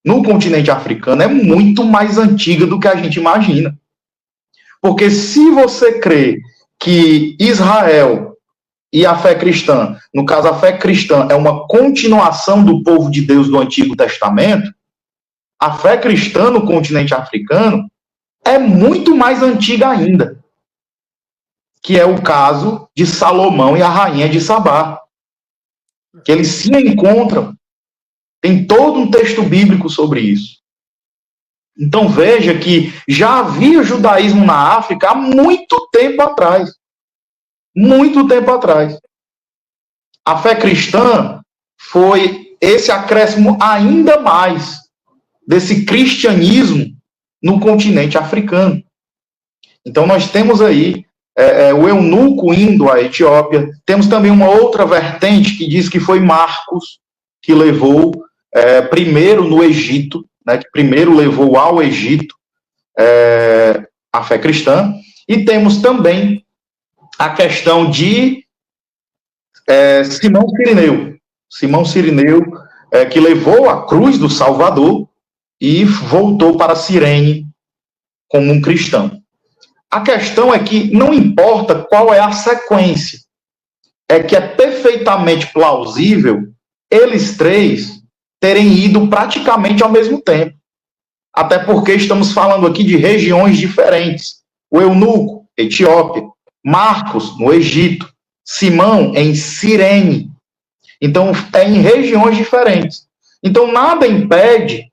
no continente africano é muito mais antiga do que a gente imagina. Porque se você crê que Israel e a fé cristã, no caso a fé cristã é uma continuação do povo de Deus do Antigo Testamento, a fé cristã no continente africano é muito mais antiga ainda, que é o caso de Salomão e a rainha de Sabá, que eles se encontram. Tem todo um texto bíblico sobre isso. Então veja que já havia judaísmo na África há muito tempo atrás. Muito tempo atrás. A fé cristã foi esse acréscimo ainda mais desse cristianismo no continente africano. Então nós temos aí o eunuco indo à Etiópia. Temos também uma outra vertente que diz que foi Marcos que levou primeiro no Egito, né, que primeiro levou ao Egito a fé cristã, e temos também a questão de Simão Cirineu. Simão Cirineu, que levou a cruz do Salvador e voltou para Cirene como um cristão. A questão é que não importa qual é a sequência, é que é perfeitamente plausível eles três terem ido praticamente ao mesmo tempo. Até porque estamos falando aqui de regiões diferentes. O eunuco, Etiópia, Marcos, no Egito, Simão, em Cirene. Então, é em regiões diferentes. Então, nada impede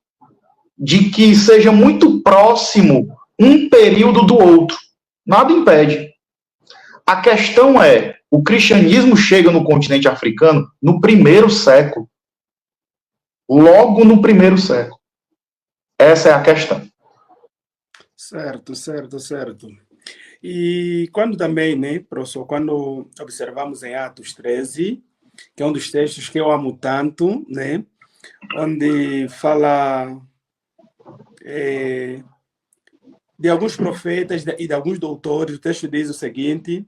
de que seja muito próximo um período do outro. Nada impede. A questão é, o cristianismo chega no continente africano no 1º século. Logo no 1º século. Essa é a questão. Certo, certo, certo. E quando também, né, professor, quando observamos em Atos 13, que é um dos textos que eu amo tanto, né, onde fala de alguns profetas e de alguns doutores, o texto diz o seguinte: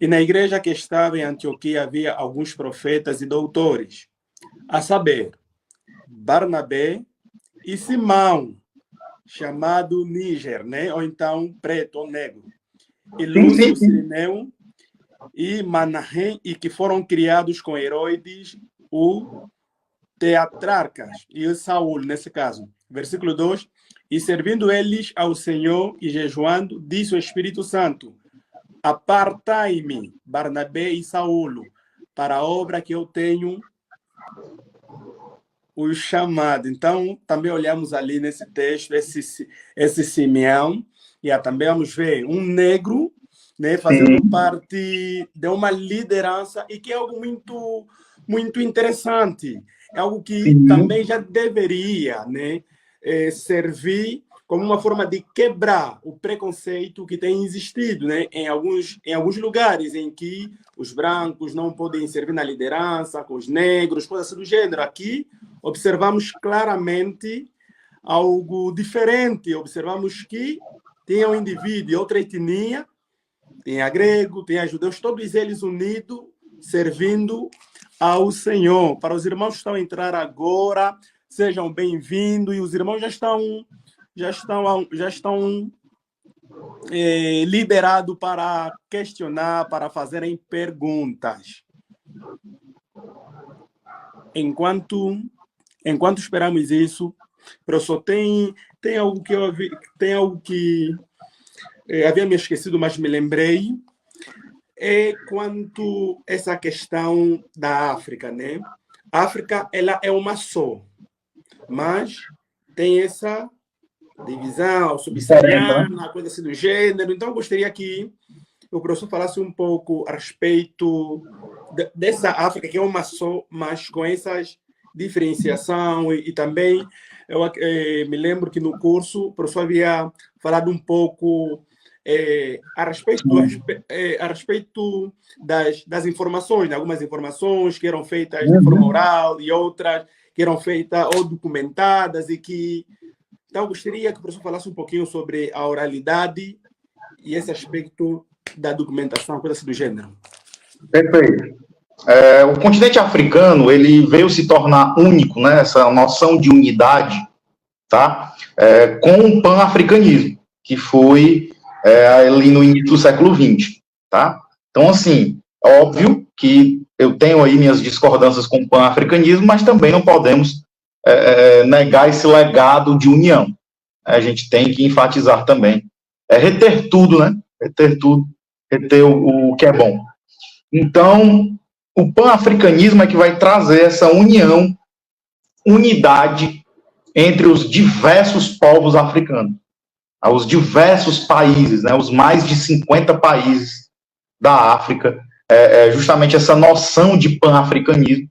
e na igreja que estava em Antioquia havia alguns profetas e doutores, a saber, Barnabé e Simão, chamado Níger, né? Ou então preto ou negro, e Lúcio Cirineu e Manahem, e que foram criados com Herodes, o tetrarcas, e o Saul, nesse caso. Versículo 2, e servindo eles ao Senhor e jejuando, disse o Espírito Santo: apartai-me, Barnabé e Saulo, para a obra que eu tenho o chamado. Então, também olhamos ali nesse texto, esse Simeão, e também vamos ver um negro, né, fazendo parte de uma liderança, e que é algo muito, muito interessante. É algo que também já deveria, né, servir como uma forma de quebrar o preconceito que tem existido, né, em alguns lugares em que os brancos não podem servir na liderança, com os negros, coisas assim do gênero. Aqui observamos claramente algo diferente. Observamos que tem um indivíduo de outra etnia, tem a grego, tem a judeus, todos eles unidos, servindo ao Senhor. Para os irmãos que estão a entrar agora, sejam bem-vindos, e os irmãos já estão liberados para questionar, para fazerem perguntas. Enquanto esperamos isso, professor, tem algo que havia me esquecido, mas me lembrei, quanto essa questão da África, né? A África, ela é uma só, mas tem essa divisão subsaariana, coisa assim do gênero. Então, eu gostaria que o professor falasse um pouco a respeito dessa África, que é uma só, mas com essas diferenciação, e também eu me lembro que no curso o professor havia falado um pouco a respeito das informações, né? Algumas informações que eram feitas de forma oral e outras que eram feitas ou documentadas, e que... Então, eu gostaria que o professor falasse um pouquinho sobre a oralidade e esse aspecto da documentação, coisa assim do gênero. Perfeito. O continente africano, ele veio se tornar único, né, essa noção de unidade, tá, com o pan-africanismo, que foi ali no início do século XX, tá? Então, assim, óbvio que eu tenho aí minhas discordâncias com o pan-africanismo, mas também não podemos negar esse legado de união. A gente tem que enfatizar também, reter tudo, né, reter tudo, reter o que é bom. Então, o pan-africanismo é que vai trazer essa união, unidade entre os diversos povos africanos, os diversos países, né, os mais de 50 países da África, justamente essa noção de pan-africanismo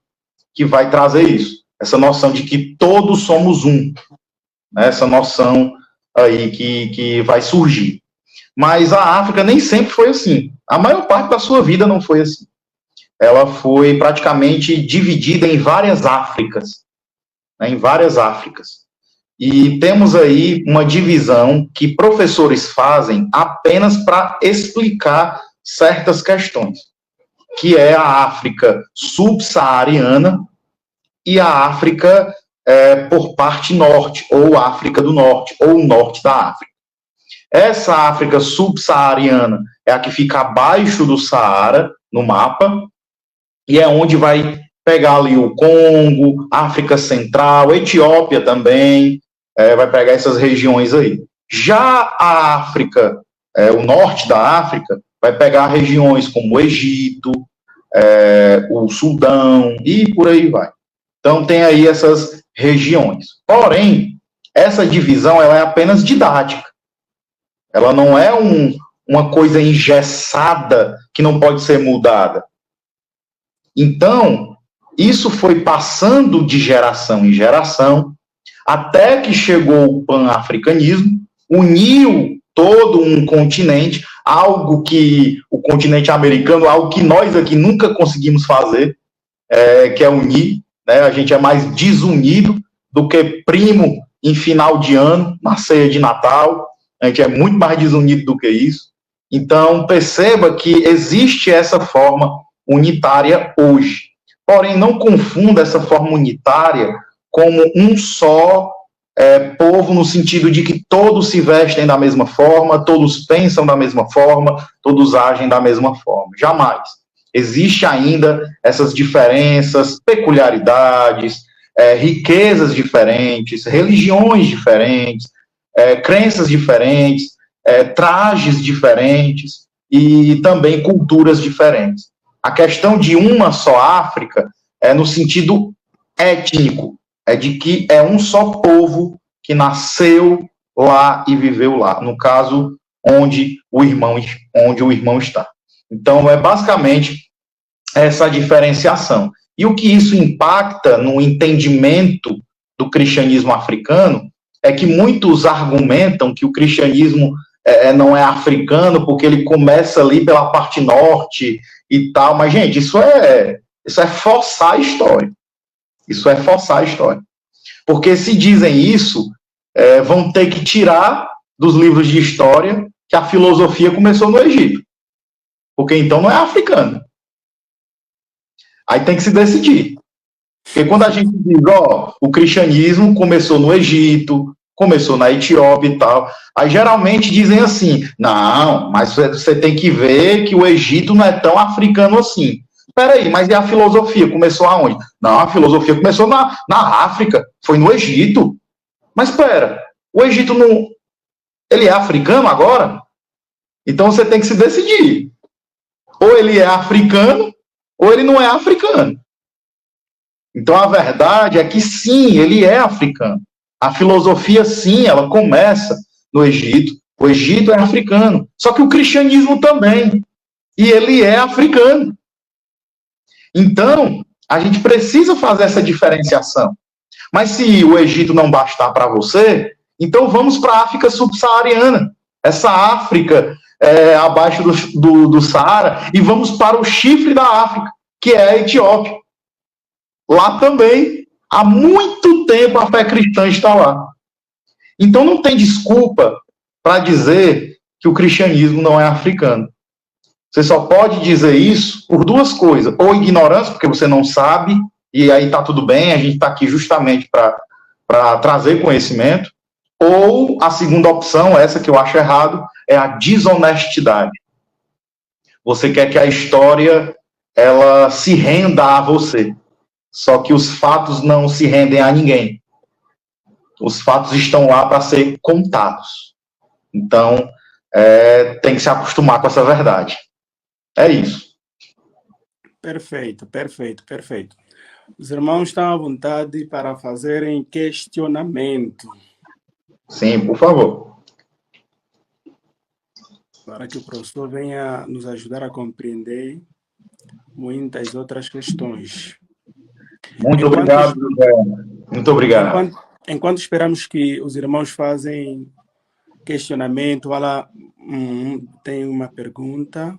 que vai trazer isso, essa noção de que todos somos um, né, essa noção aí que vai surgir. Mas a África nem sempre foi assim, a maior parte da sua vida não foi assim. Ela foi praticamente dividida em várias Áfricas, né, em várias Áfricas. E temos aí uma divisão que professores fazem apenas para explicar certas questões, que é a África subsaariana e a África por parte norte, ou África do Norte, ou o norte da África. Essa África subsaariana é a que fica abaixo do Saara, no mapa, e é onde vai pegar ali o Congo, África Central, Etiópia também, vai pegar essas regiões aí. Já a África, o norte da África, vai pegar regiões como o Egito, o Sudão e por aí vai. Então tem aí essas regiões. Porém, essa divisão ela é apenas didática. Ela não é uma coisa engessada que não pode ser mudada. Então, isso foi passando de geração em geração, até que chegou o pan-africanismo, uniu todo um continente, algo que o continente americano, algo que nós aqui nunca conseguimos fazer, que é unir, né? A gente é mais desunido do que primo em final de ano, na ceia de Natal, a gente é muito mais desunido do que isso. Então, perceba que existe essa forma unitária hoje. Porém, não confunda essa forma unitária como um só povo, no sentido de que todos se vestem da mesma forma, todos pensam da mesma forma, todos agem da mesma forma. Jamais. Existe ainda essas diferenças, peculiaridades, riquezas diferentes, religiões diferentes, crenças diferentes, trajes diferentes e também culturas diferentes. A questão de uma só África é no sentido étnico, é de que é um só povo que nasceu lá e viveu lá, no caso, onde o irmão está. Então, é basicamente essa diferenciação. E o que isso impacta no entendimento do cristianismo africano é que muitos argumentam que o cristianismo não é africano porque ele começa ali pela parte norte e tal, mas, gente, isso é forçar a história. Isso é forçar a história. Porque se dizem isso, vão ter que tirar dos livros de história que a filosofia começou no Egito. Porque então não é africano. Aí tem que se decidir. Porque quando a gente diz, o cristianismo começou no Egito, começou na Etiópia e tal, aí geralmente dizem assim, não, mas você tem que ver que o Egito não é tão africano assim. Espera aí, mas e a filosofia? Começou aonde? Não, a filosofia começou na África, foi no Egito. Mas espera, o Egito não... ele é africano agora? Então você tem que se decidir. Ou ele é africano, ou ele não é africano. Então a verdade é que sim, ele é africano. A filosofia, sim, ela começa no Egito. O Egito é africano. Só que o cristianismo também. E ele é africano. Então, a gente precisa fazer essa diferenciação. Mas se o Egito não bastar para você, então vamos para a África subsaariana. Essa África abaixo do Saara, e vamos para o chifre da África, que é a Etiópia. Lá também, há muito tempo, a fé cristã está lá. Então não tem desculpa para dizer que o cristianismo não é africano. Você só pode dizer isso por duas coisas. Ou ignorância, porque você não sabe, e aí está tudo bem, a gente está aqui justamente para trazer conhecimento. Ou a segunda opção, essa que eu acho errado, é a desonestidade. Você quer que a história ela se renda a você. Só que os fatos não se rendem a ninguém. Os fatos estão lá para ser contados. Então, tem que se acostumar com essa verdade. É isso. Perfeito, perfeito, perfeito. Os irmãos estão à vontade para fazerem questionamento. Sim, por favor. Para que o professor venha nos ajudar a compreender muitas outras questões. Muito obrigado, José. Muito obrigado. Enquanto esperamos que os irmãos fazem questionamento, tem uma pergunta.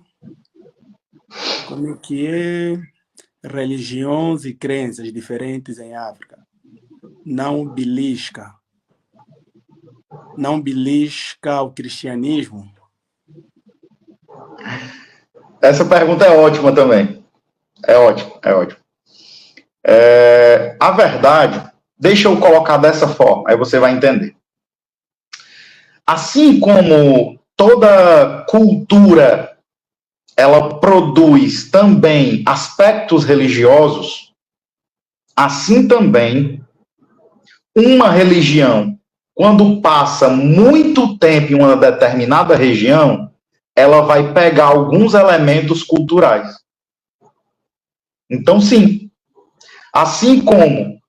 Como é que é religiões e crenças diferentes em África? Não belisca. não belisca o cristianismo? Essa pergunta é ótima também. É ótimo, é ótimo. A verdade, deixa eu colocar dessa forma, aí você vai entender. Assim como toda cultura, ela produz também aspectos religiosos, assim também, uma religião, quando passa muito tempo em uma determinada região, ela vai pegar alguns elementos culturais. Então, sim, assim como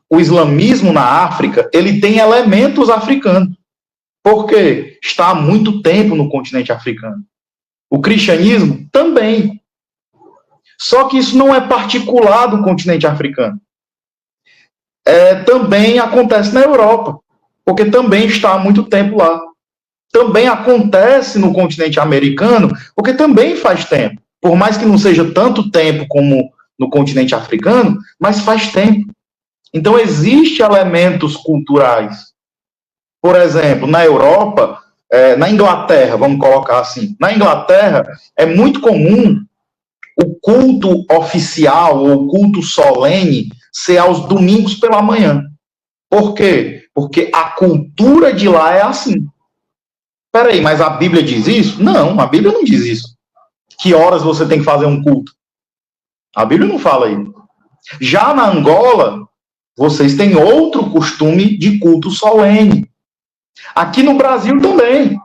o islamismo na África, ele tem elementos africanos. Por quê? Está há muito tempo no continente africano. O cristianismo também. Só que isso não é particular do continente africano. Também acontece na Europa, porque também está há muito tempo lá. Também acontece no continente americano, porque também faz tempo. Por mais que não seja tanto tempo como no continente africano, mas faz tempo. Então, existem elementos culturais. Por exemplo, na Europa, na Inglaterra, vamos colocar assim, na Inglaterra é muito comum o culto oficial ou o culto solene ser aos domingos pela manhã. Por quê? Porque a cultura de lá é assim. Peraí, mas a Bíblia diz isso? Não, a Bíblia não diz isso. Que horas você tem que fazer um culto? A Bíblia não fala isso. Já na Angola, vocês têm outro costume de culto solene. Aqui no Brasil também.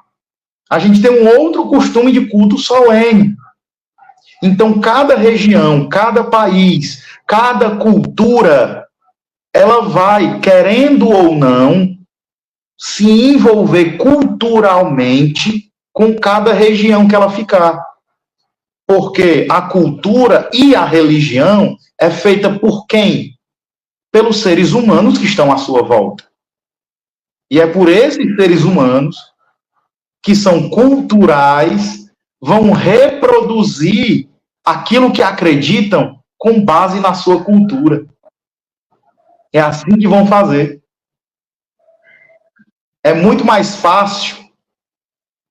A gente tem um outro costume de culto solene. Então, cada região, cada país, cada cultura, ela vai, querendo ou não, se envolver culturalmente com cada região que ela ficar. Porque a cultura e a religião é feita por quem? Pelos seres humanos que estão à sua volta. E é por esses seres humanos que são culturais, vão reproduzir aquilo que acreditam com base na sua cultura. É assim que vão fazer. É muito mais fácil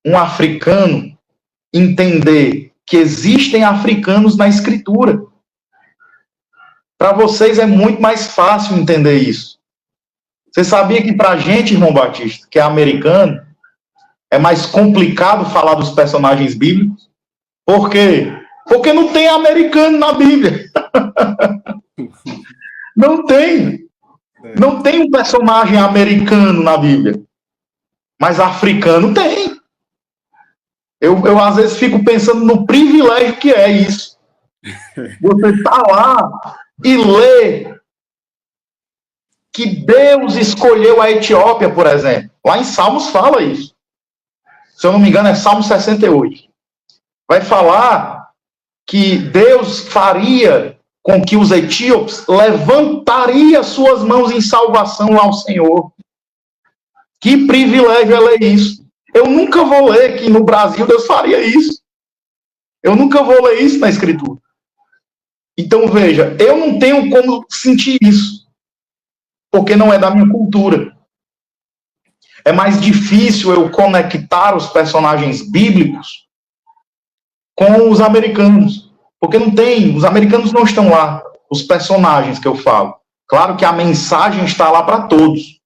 um africano entender que existem africanos na escritura. Para vocês é muito mais fácil entender isso. Você sabia que para a gente, irmão Batista, que é americano, é mais complicado falar dos personagens bíblicos? Por quê? Porque não tem americano na Bíblia. Não tem. Não tem um personagem americano na Bíblia. Mas africano tem. Eu às vezes fico pensando no privilégio que é isso. Você está lá e lê que Deus escolheu a Etiópia, por exemplo. Lá em Salmos fala isso. Se eu não me engano, é Salmo 68. Vai falar que Deus faria com que os etíopes levantariam suas mãos em salvação ao Senhor. Que privilégio é ler isso. Eu nunca vou ler que no Brasil Deus faria isso. Eu nunca vou ler isso na Escritura. Então, veja, eu não tenho como sentir isso, porque não é da minha cultura. É mais difícil eu conectar os personagens bíblicos com os americanos, porque não tem, os americanos não estão lá, os personagens que eu falo. Claro que a mensagem está lá para todos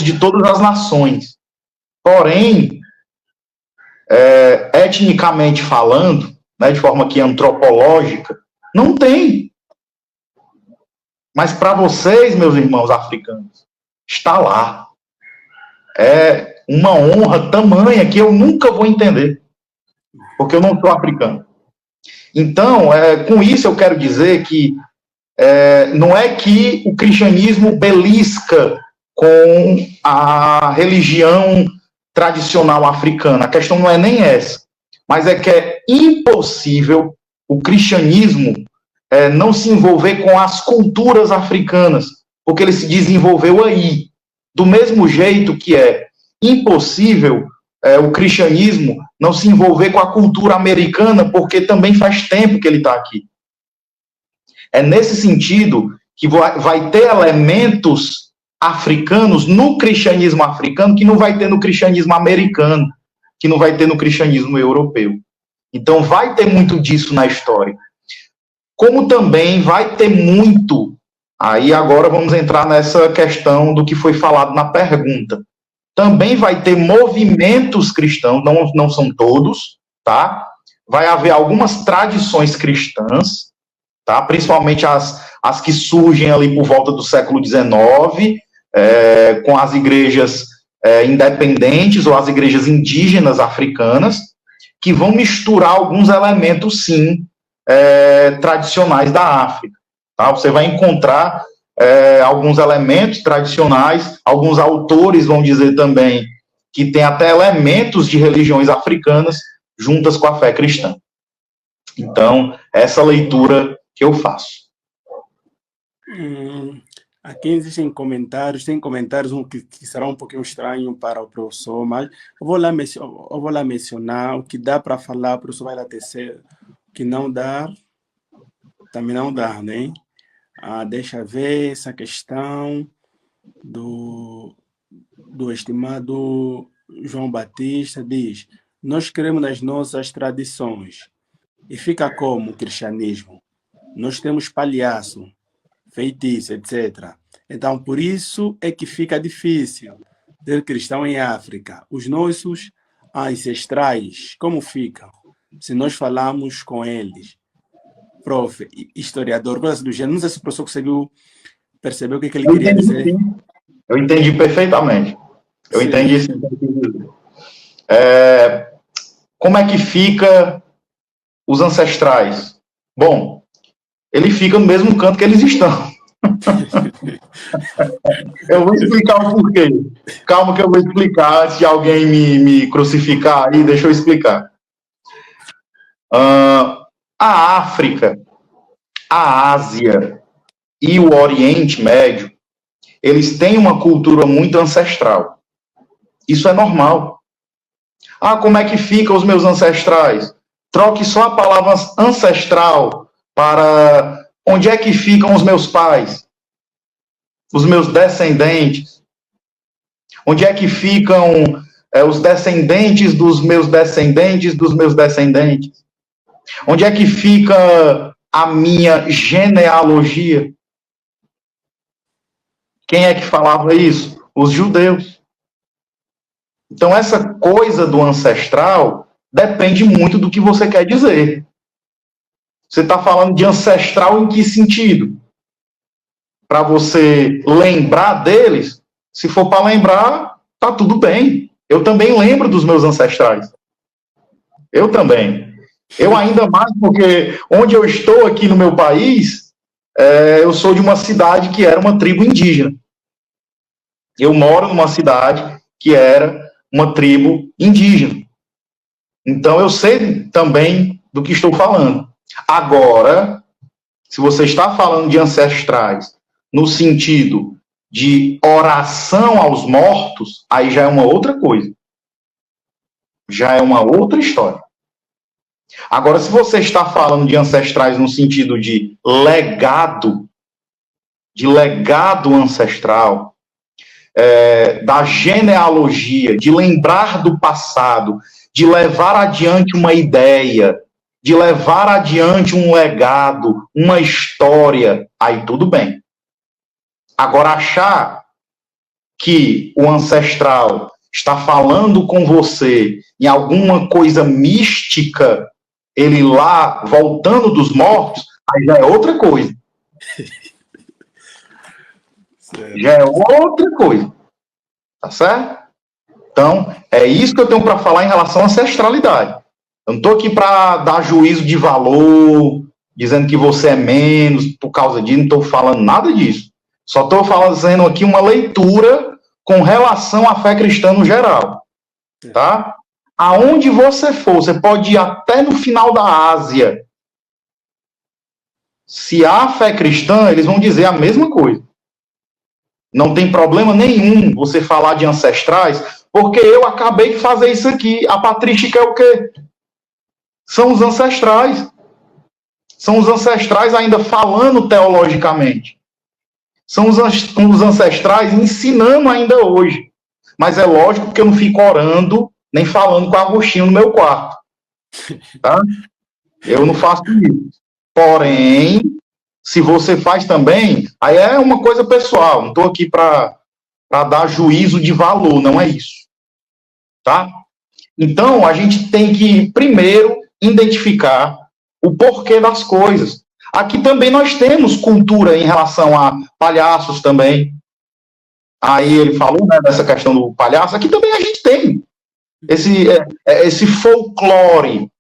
de todas as nações. Porém, etnicamente falando, né, de forma que antropológica, não tem. Mas para vocês, meus irmãos africanos, está lá. É uma honra tamanha que eu nunca vou entender, porque eu não sou africano. Então, com isso eu quero dizer que não é que o cristianismo belisca com a religião tradicional africana. A questão não é nem essa, mas é que é impossível o cristianismo não se envolver com as culturas africanas, porque ele se desenvolveu aí. Do mesmo jeito que é impossível o cristianismo não se envolver com a cultura americana, porque também faz tempo que ele está aqui. É nesse sentido que vai ter elementos africanos no cristianismo africano que não vai ter no cristianismo americano, que não vai ter no cristianismo europeu. Então, vai ter muito disso na história. Como também vai ter muito, aí agora vamos entrar nessa questão do que foi falado na pergunta. Também vai ter movimentos cristãos, não são todos, tá? Vai haver algumas tradições cristãs, tá? Principalmente as que surgem ali por volta do século XIX, com as igrejas independentes ou as igrejas indígenas africanas, que vão misturar alguns elementos, sim, tradicionais da África. Tá? Você vai encontrar alguns elementos tradicionais, alguns autores vão dizer também que tem até elementos de religiões africanas juntas com a fé cristã. Então, essa leitura que eu faço. Aqui existem comentários, tem comentários que será um pouquinho estranho para o professor, mas eu vou lá mencionar o que dá para falar, o professor vai lá tecer, o que não dá, também não dá, né? Deixa ver essa questão do estimado João Batista, diz, nós cremos nas nossas tradições, e fica como o cristianismo? Nós temos palhaço, feitiço, etc. Então, por isso é que fica difícil ser cristão em África. Os nossos ancestrais, como ficam? Se nós falamos com eles. Prof, historiador, coisa do gênero, não sei se o professor conseguiu perceber o que ele queria dizer. Sim. Eu entendi perfeitamente. Eu entendi sim. Como é que fica os ancestrais? Bom, ele fica no mesmo canto que eles estão. Eu vou explicar o porquê. Calma que eu vou explicar antes de alguém me crucificar aí, deixa eu explicar. A África, a Ásia e o Oriente Médio, eles têm uma cultura muito ancestral. Isso é normal. Como é que ficam os meus ancestrais? Troque só a palavra ancestral para onde é que ficam os meus pais, os meus descendentes. Onde é que ficam os descendentes dos meus descendentes dos meus descendentes? Onde é que fica a minha genealogia? Quem é que falava isso? Os judeus. Então, essa coisa do ancestral depende muito do que você quer dizer. Você está falando de ancestral em que sentido? Para você lembrar deles? Se for para lembrar, tá tudo bem. Eu também lembro dos meus ancestrais. Eu também. Eu ainda mais, porque onde eu estou aqui no meu país, eu sou de uma cidade que era uma tribo indígena. Eu moro numa cidade que era uma tribo indígena. Então, eu sei também do que estou falando. Agora, se você está falando de ancestrais no sentido de oração aos mortos, aí já é uma outra coisa. Já é uma outra história. Agora, se você está falando de ancestrais no sentido de legado ancestral, da genealogia, de lembrar do passado, de levar adiante uma ideia, de levar adiante um legado, uma história, aí tudo bem. Agora, achar que o ancestral está falando com você em alguma coisa mística, ele lá voltando dos mortos, aí já é outra coisa. Já é outra coisa. Tá certo? Então, é isso que eu tenho para falar em relação à ancestralidade. Eu não estou aqui para dar juízo de valor, dizendo que você é menos por causa disso, não estou falando nada disso. Só estou fazendo aqui uma leitura com relação à fé cristã no geral. Tá? Aonde você for, você pode ir até no final da Ásia. Se há fé cristã, eles vão dizer a mesma coisa. Não tem problema nenhum você falar de ancestrais, porque eu acabei de fazer isso aqui. A patrística é o quê? São os ancestrais. São os ancestrais ainda falando teologicamente. são os ancestrais ensinando ainda hoje. Mas é lógico que eu não fico orando, nem falando com Agostinho no meu quarto. Tá? Eu não faço isso. Porém, se você faz também, aí é uma coisa pessoal. Não estou aqui para dar juízo de valor, não é isso. Tá? Então, a gente tem que, primeiro, identificar o porquê das coisas. Aqui também nós temos cultura em relação a palhaços também. Aí ele falou, né, dessa questão do palhaço. Aqui também a gente tem esse folclore,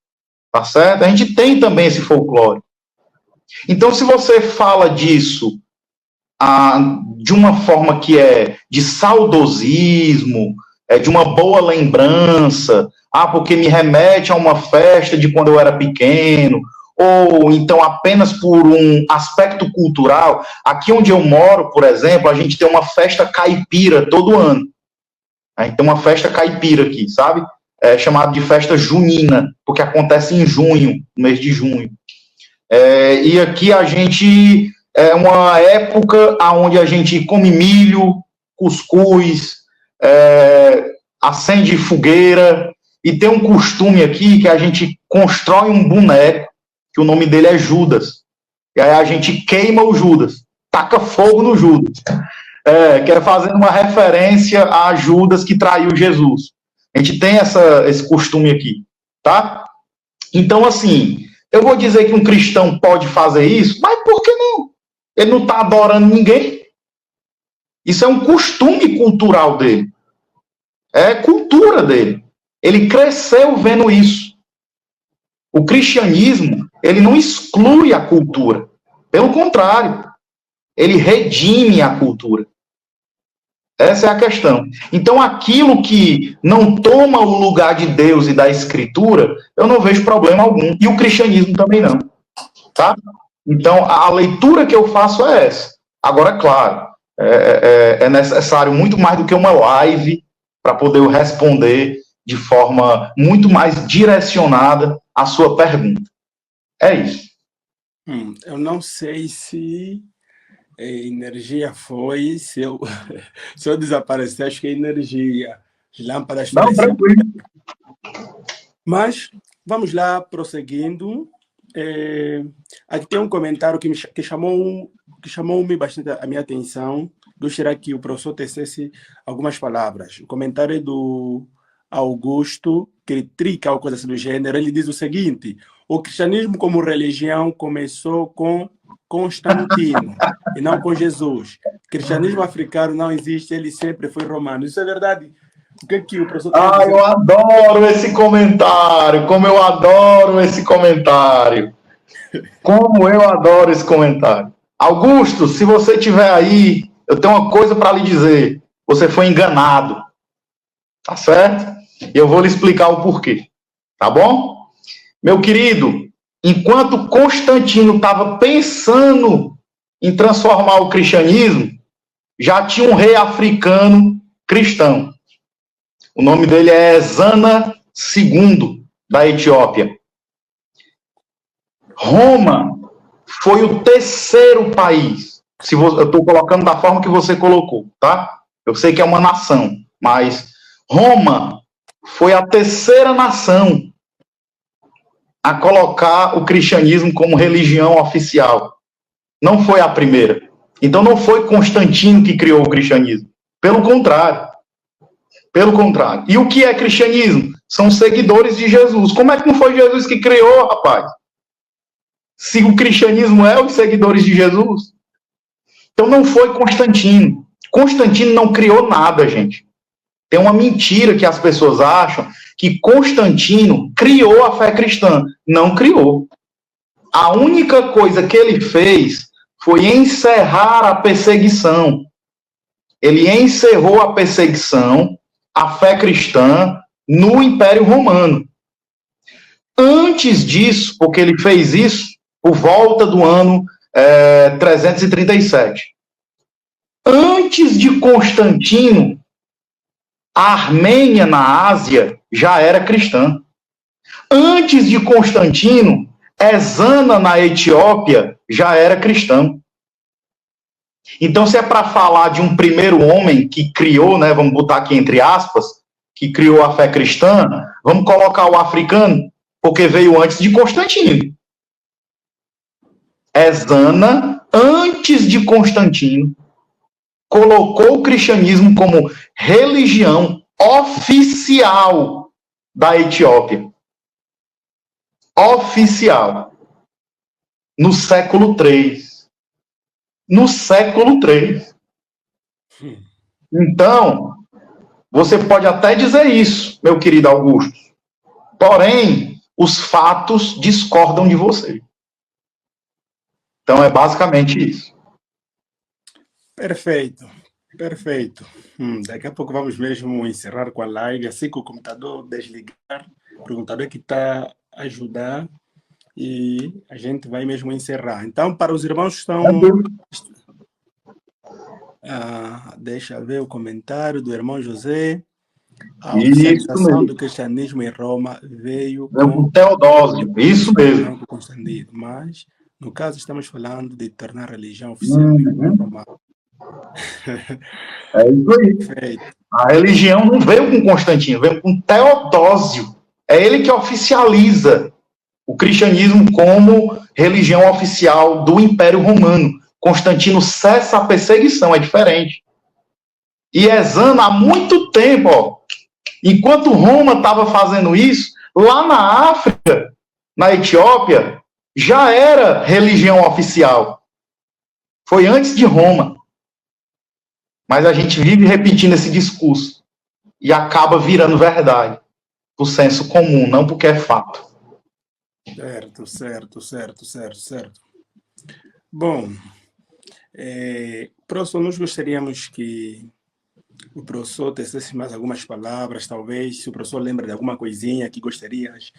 tá certo? A gente tem também esse folclore. Então, se você fala disso de uma forma que é de saudosismo, de uma boa lembrança, porque me remete a uma festa de quando eu era pequeno, ou então apenas por um aspecto cultural. Aqui onde eu moro, por exemplo, a gente tem uma festa caipira todo ano. A gente tem uma festa caipira aqui, sabe? É chamada de festa junina, porque acontece em junho, no mês de junho. E aqui a gente é uma época onde a gente come milho, cuscuz, acende fogueira, e tem um costume aqui que a gente constrói um boneco, que o nome dele é Judas. E aí a gente queima o Judas, taca fogo no Judas. Que é fazendo uma referência a Judas que traiu Jesus. A gente tem esse costume aqui, tá? Então, assim, eu vou dizer que um cristão pode fazer isso, mas por que não? Ele não está adorando ninguém. Isso é um costume cultural dele. É cultura dele. Ele cresceu vendo isso. O cristianismo, ele não exclui a cultura. Pelo contrário, ele redime a cultura. Essa é a questão. Então, aquilo que não toma o lugar de Deus e da Escritura, eu não vejo problema algum. E o cristianismo também não. Tá? Então, a leitura que eu faço é essa. Agora, claro, é necessário muito mais do que uma live para poder eu responder de forma muito mais direcionada a sua pergunta. É isso. Eu não sei se a energia foi, se eu desaparecer, acho que a energia, as lâmpadas... Não, tranquilo. Mas, vamos lá, prosseguindo. Aqui tem um comentário que chamou-me bastante a minha atenção. Gostaria que o professor tecesse algumas palavras. O comentário é do Augusto Critrica, ou coisa assim do gênero. Ele diz o seguinte: o cristianismo como religião começou com Constantino e não com Jesus. O cristianismo africano não existe, ele sempre foi romano. Isso é verdade? O que o professor tem a dizer? Eu adoro esse comentário. Como eu adoro esse comentário. Como eu adoro esse comentário. Augusto, se você estiver aí, eu tenho uma coisa para lhe dizer. Você foi enganado. Tá certo? E eu vou lhe explicar o porquê. Tá bom? Meu querido, enquanto Constantino estava pensando em transformar o cristianismo, já tinha um rei africano cristão. O nome dele é Ezana II, da Etiópia. Roma foi o terceiro país. Eu estou colocando da forma que você colocou, tá? Eu sei que é uma nação, mas Roma foi a terceira nação a colocar o cristianismo como religião oficial. Não foi a primeira. Então não foi Constantino que criou o cristianismo. Pelo contrário. Pelo contrário. E o que é cristianismo? São seguidores de Jesus. Como é que não foi Jesus que criou, rapaz? Se o cristianismo é os seguidores de Jesus. Então não foi Constantino. Constantino não criou nada, gente. Tem uma mentira que as pessoas acham que Constantino criou a fé cristã. Não criou. A única coisa que ele fez foi encerrar a perseguição. Ele encerrou a perseguição, a fé cristã, no Império Romano. Antes disso, porque ele fez isso por volta do ano 337. Antes de Constantino, a Armênia, na Ásia, já era cristã. Antes de Constantino, Ezana, na Etiópia, já era cristão. Então, se é para falar de um primeiro homem que criou, né, vamos botar aqui entre aspas, que criou a fé cristã, vamos colocar o africano, porque veio antes de Constantino. Ezana, antes de Constantino, colocou o cristianismo como religião oficial da Etiópia. Oficial. No século III. No século III. Então, você pode até dizer isso, meu querido Augusto. Porém, os fatos discordam de você. Então, é basicamente isso. Perfeito, perfeito. Daqui a pouco vamos mesmo encerrar com a live, assim que o computador desligar, o computador que está a ajudar, e a gente vai mesmo encerrar. Então, para os irmãos que estão... deixa eu ver o comentário do irmão José. A oficialização do cristianismo em Roma veio com Teodósio, isso mesmo. Mas, no caso, estamos falando de tornar a religião oficial em Roma. É isso aí. Perfeito. A religião não veio com Constantino, veio com Teodósio. É ele que oficializa o cristianismo como religião oficial do Império Romano. Constantino cessa a perseguição, é diferente. E Ezana, há muito tempo, ó, enquanto Roma estava fazendo isso, lá na África, na Etiópia, já era religião oficial. Foi antes de Roma. Mas a gente vive repetindo esse discurso e acaba virando verdade, por senso comum, não porque é fato. Certo. Bom, professor, nós gostaríamos que o professor tecesse mais algumas palavras, talvez, se o professor lembra de alguma coisinha que gostarias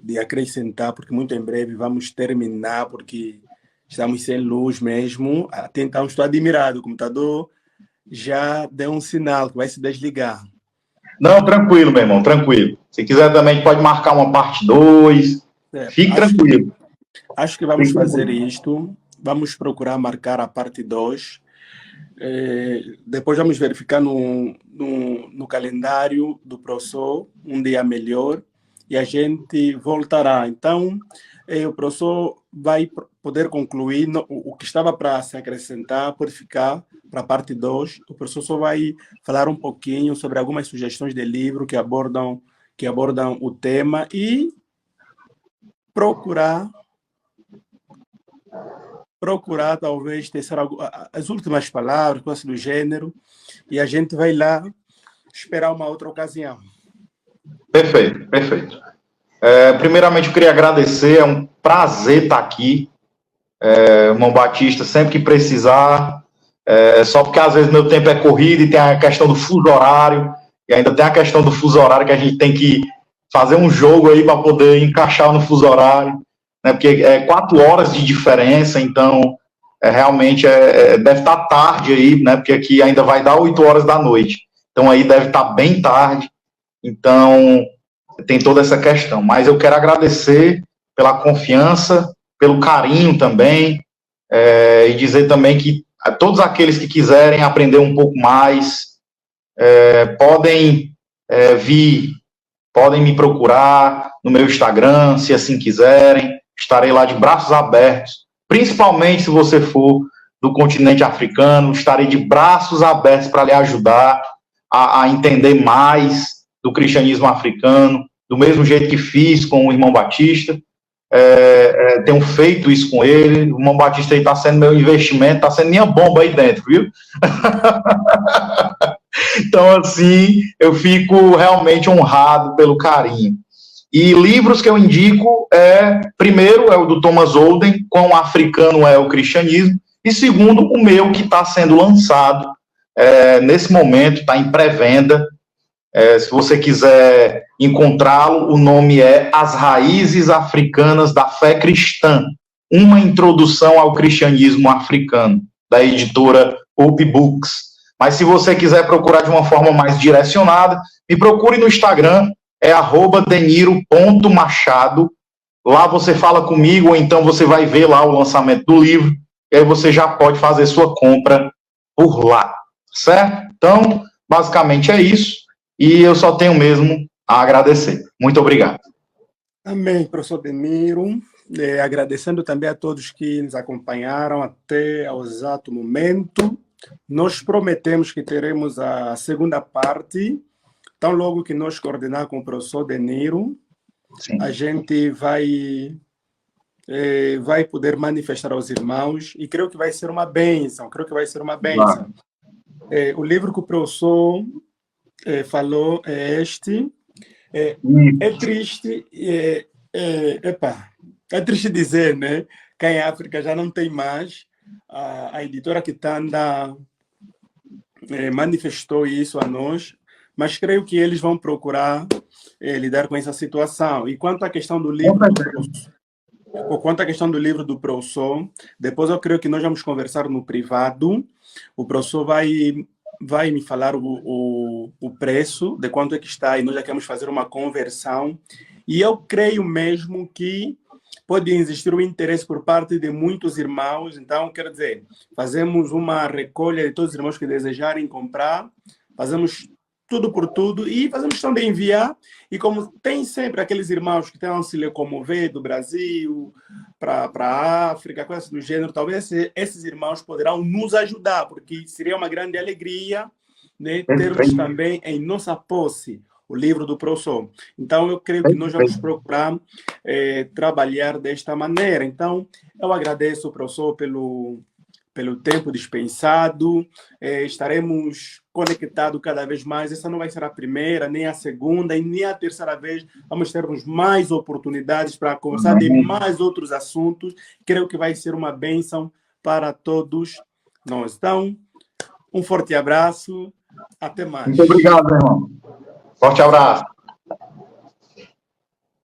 de acrescentar, porque muito em breve vamos terminar, porque estamos sem luz mesmo. Até então estou admirado, o computador já deu um sinal que vai se desligar. Não, tranquilo, meu irmão, tranquilo. Se quiser também pode marcar uma parte 2. Fique tranquilo. Acho que vamos fazer isto. Vamos procurar marcar a parte 2. Depois vamos verificar no calendário do professor um dia melhor e a gente voltará. Então, o professor vai poder concluir o que estava para se acrescentar, pode ficar para a parte 2. O professor só vai falar um pouquinho sobre algumas sugestões de livro que abordam o tema e procurar talvez tecer as últimas palavras, coisas do gênero, e a gente vai lá esperar uma outra ocasião. Perfeito. Primeiramente, eu queria agradecer, é um prazer estar aqui. Irmão Batista, sempre que precisar, só porque às vezes meu tempo é corrido e tem a questão do fuso horário, e ainda tem a questão do fuso horário que a gente tem que fazer um jogo aí para poder encaixar no fuso horário, né, porque é 4 horas de diferença, então realmente deve estar tarde aí, né, porque aqui ainda vai dar 8 horas da noite, então aí deve estar bem tarde, então tem toda essa questão, mas eu quero agradecer pela confiança, pelo carinho também, e dizer também que todos aqueles que quiserem aprender um pouco mais, podem podem me procurar no meu Instagram, se assim quiserem, estarei lá de braços abertos, principalmente se você for do continente africano, estarei de braços abertos para lhe ajudar a entender mais do cristianismo africano, do mesmo jeito que fiz com o irmão Batista, tenho feito isso com ele, o irmão Batista aí está sendo meu investimento, está sendo minha bomba aí dentro, viu? Então, assim, eu fico realmente honrado pelo carinho. E livros que eu indico primeiro, é o do Thomas Olden, Quão Africano é o Cristianismo, e segundo, o meu, que está sendo lançado nesse momento, está em pré-venda. Se você quiser encontrá-lo, o nome é As Raízes Africanas da Fé Cristã, uma introdução ao cristianismo africano, da editora Hope Books. Mas se você quiser procurar de uma forma mais direcionada, me procure no Instagram, @deniro.machado. Lá você fala comigo, ou então você vai ver lá o lançamento do livro, e aí você já pode fazer sua compra por lá, certo? Então, basicamente é isso, e eu só tenho mesmo a agradecer. Muito obrigado. Amém, professor Deniro. Agradecendo também a todos que nos acompanharam até ao exato momento. Nós prometemos que teremos a segunda parte, tão logo que nós coordenar com o professor Deniro, Sim. a gente vai poder manifestar aos irmãos, e creio que vai ser uma bênção, Claro. O livro que o professor falou é este. É triste, é triste dizer, né? Que em África já não tem mais. A editora Kitanda manifestou isso a nós, mas creio que eles vão procurar lidar com essa situação. E quanto à questão do livro do professor, depois eu creio que nós vamos conversar no privado. O professor vai me falar o preço, de quanto é que está, e nós já queremos fazer uma conversão. E eu creio mesmo que pode existir um interesse por parte de muitos irmãos. Então, quero dizer, fazemos uma recolha de todos os irmãos que desejarem comprar, fazemos tudo por tudo e fazemos questão de enviar. E como tem sempre aqueles irmãos que tentam se locomover do Brasil para a África, coisas do gênero, talvez esses irmãos poderão nos ajudar, porque seria uma grande alegria, né, termos também em nossa posse o livro do professor. Então, eu creio que nós vamos procurar trabalhar desta maneira. Então, eu agradeço, professor, pelo tempo dispensado. Estaremos conectados cada vez mais. Essa não vai ser a primeira, nem a segunda, e nem a terceira vez. Vamos termos mais oportunidades para conversar de mais outros assuntos. Creio que vai ser uma bênção para todos nós. Então, um forte abraço. Até mais. Muito obrigado, meu irmão. Forte abraço.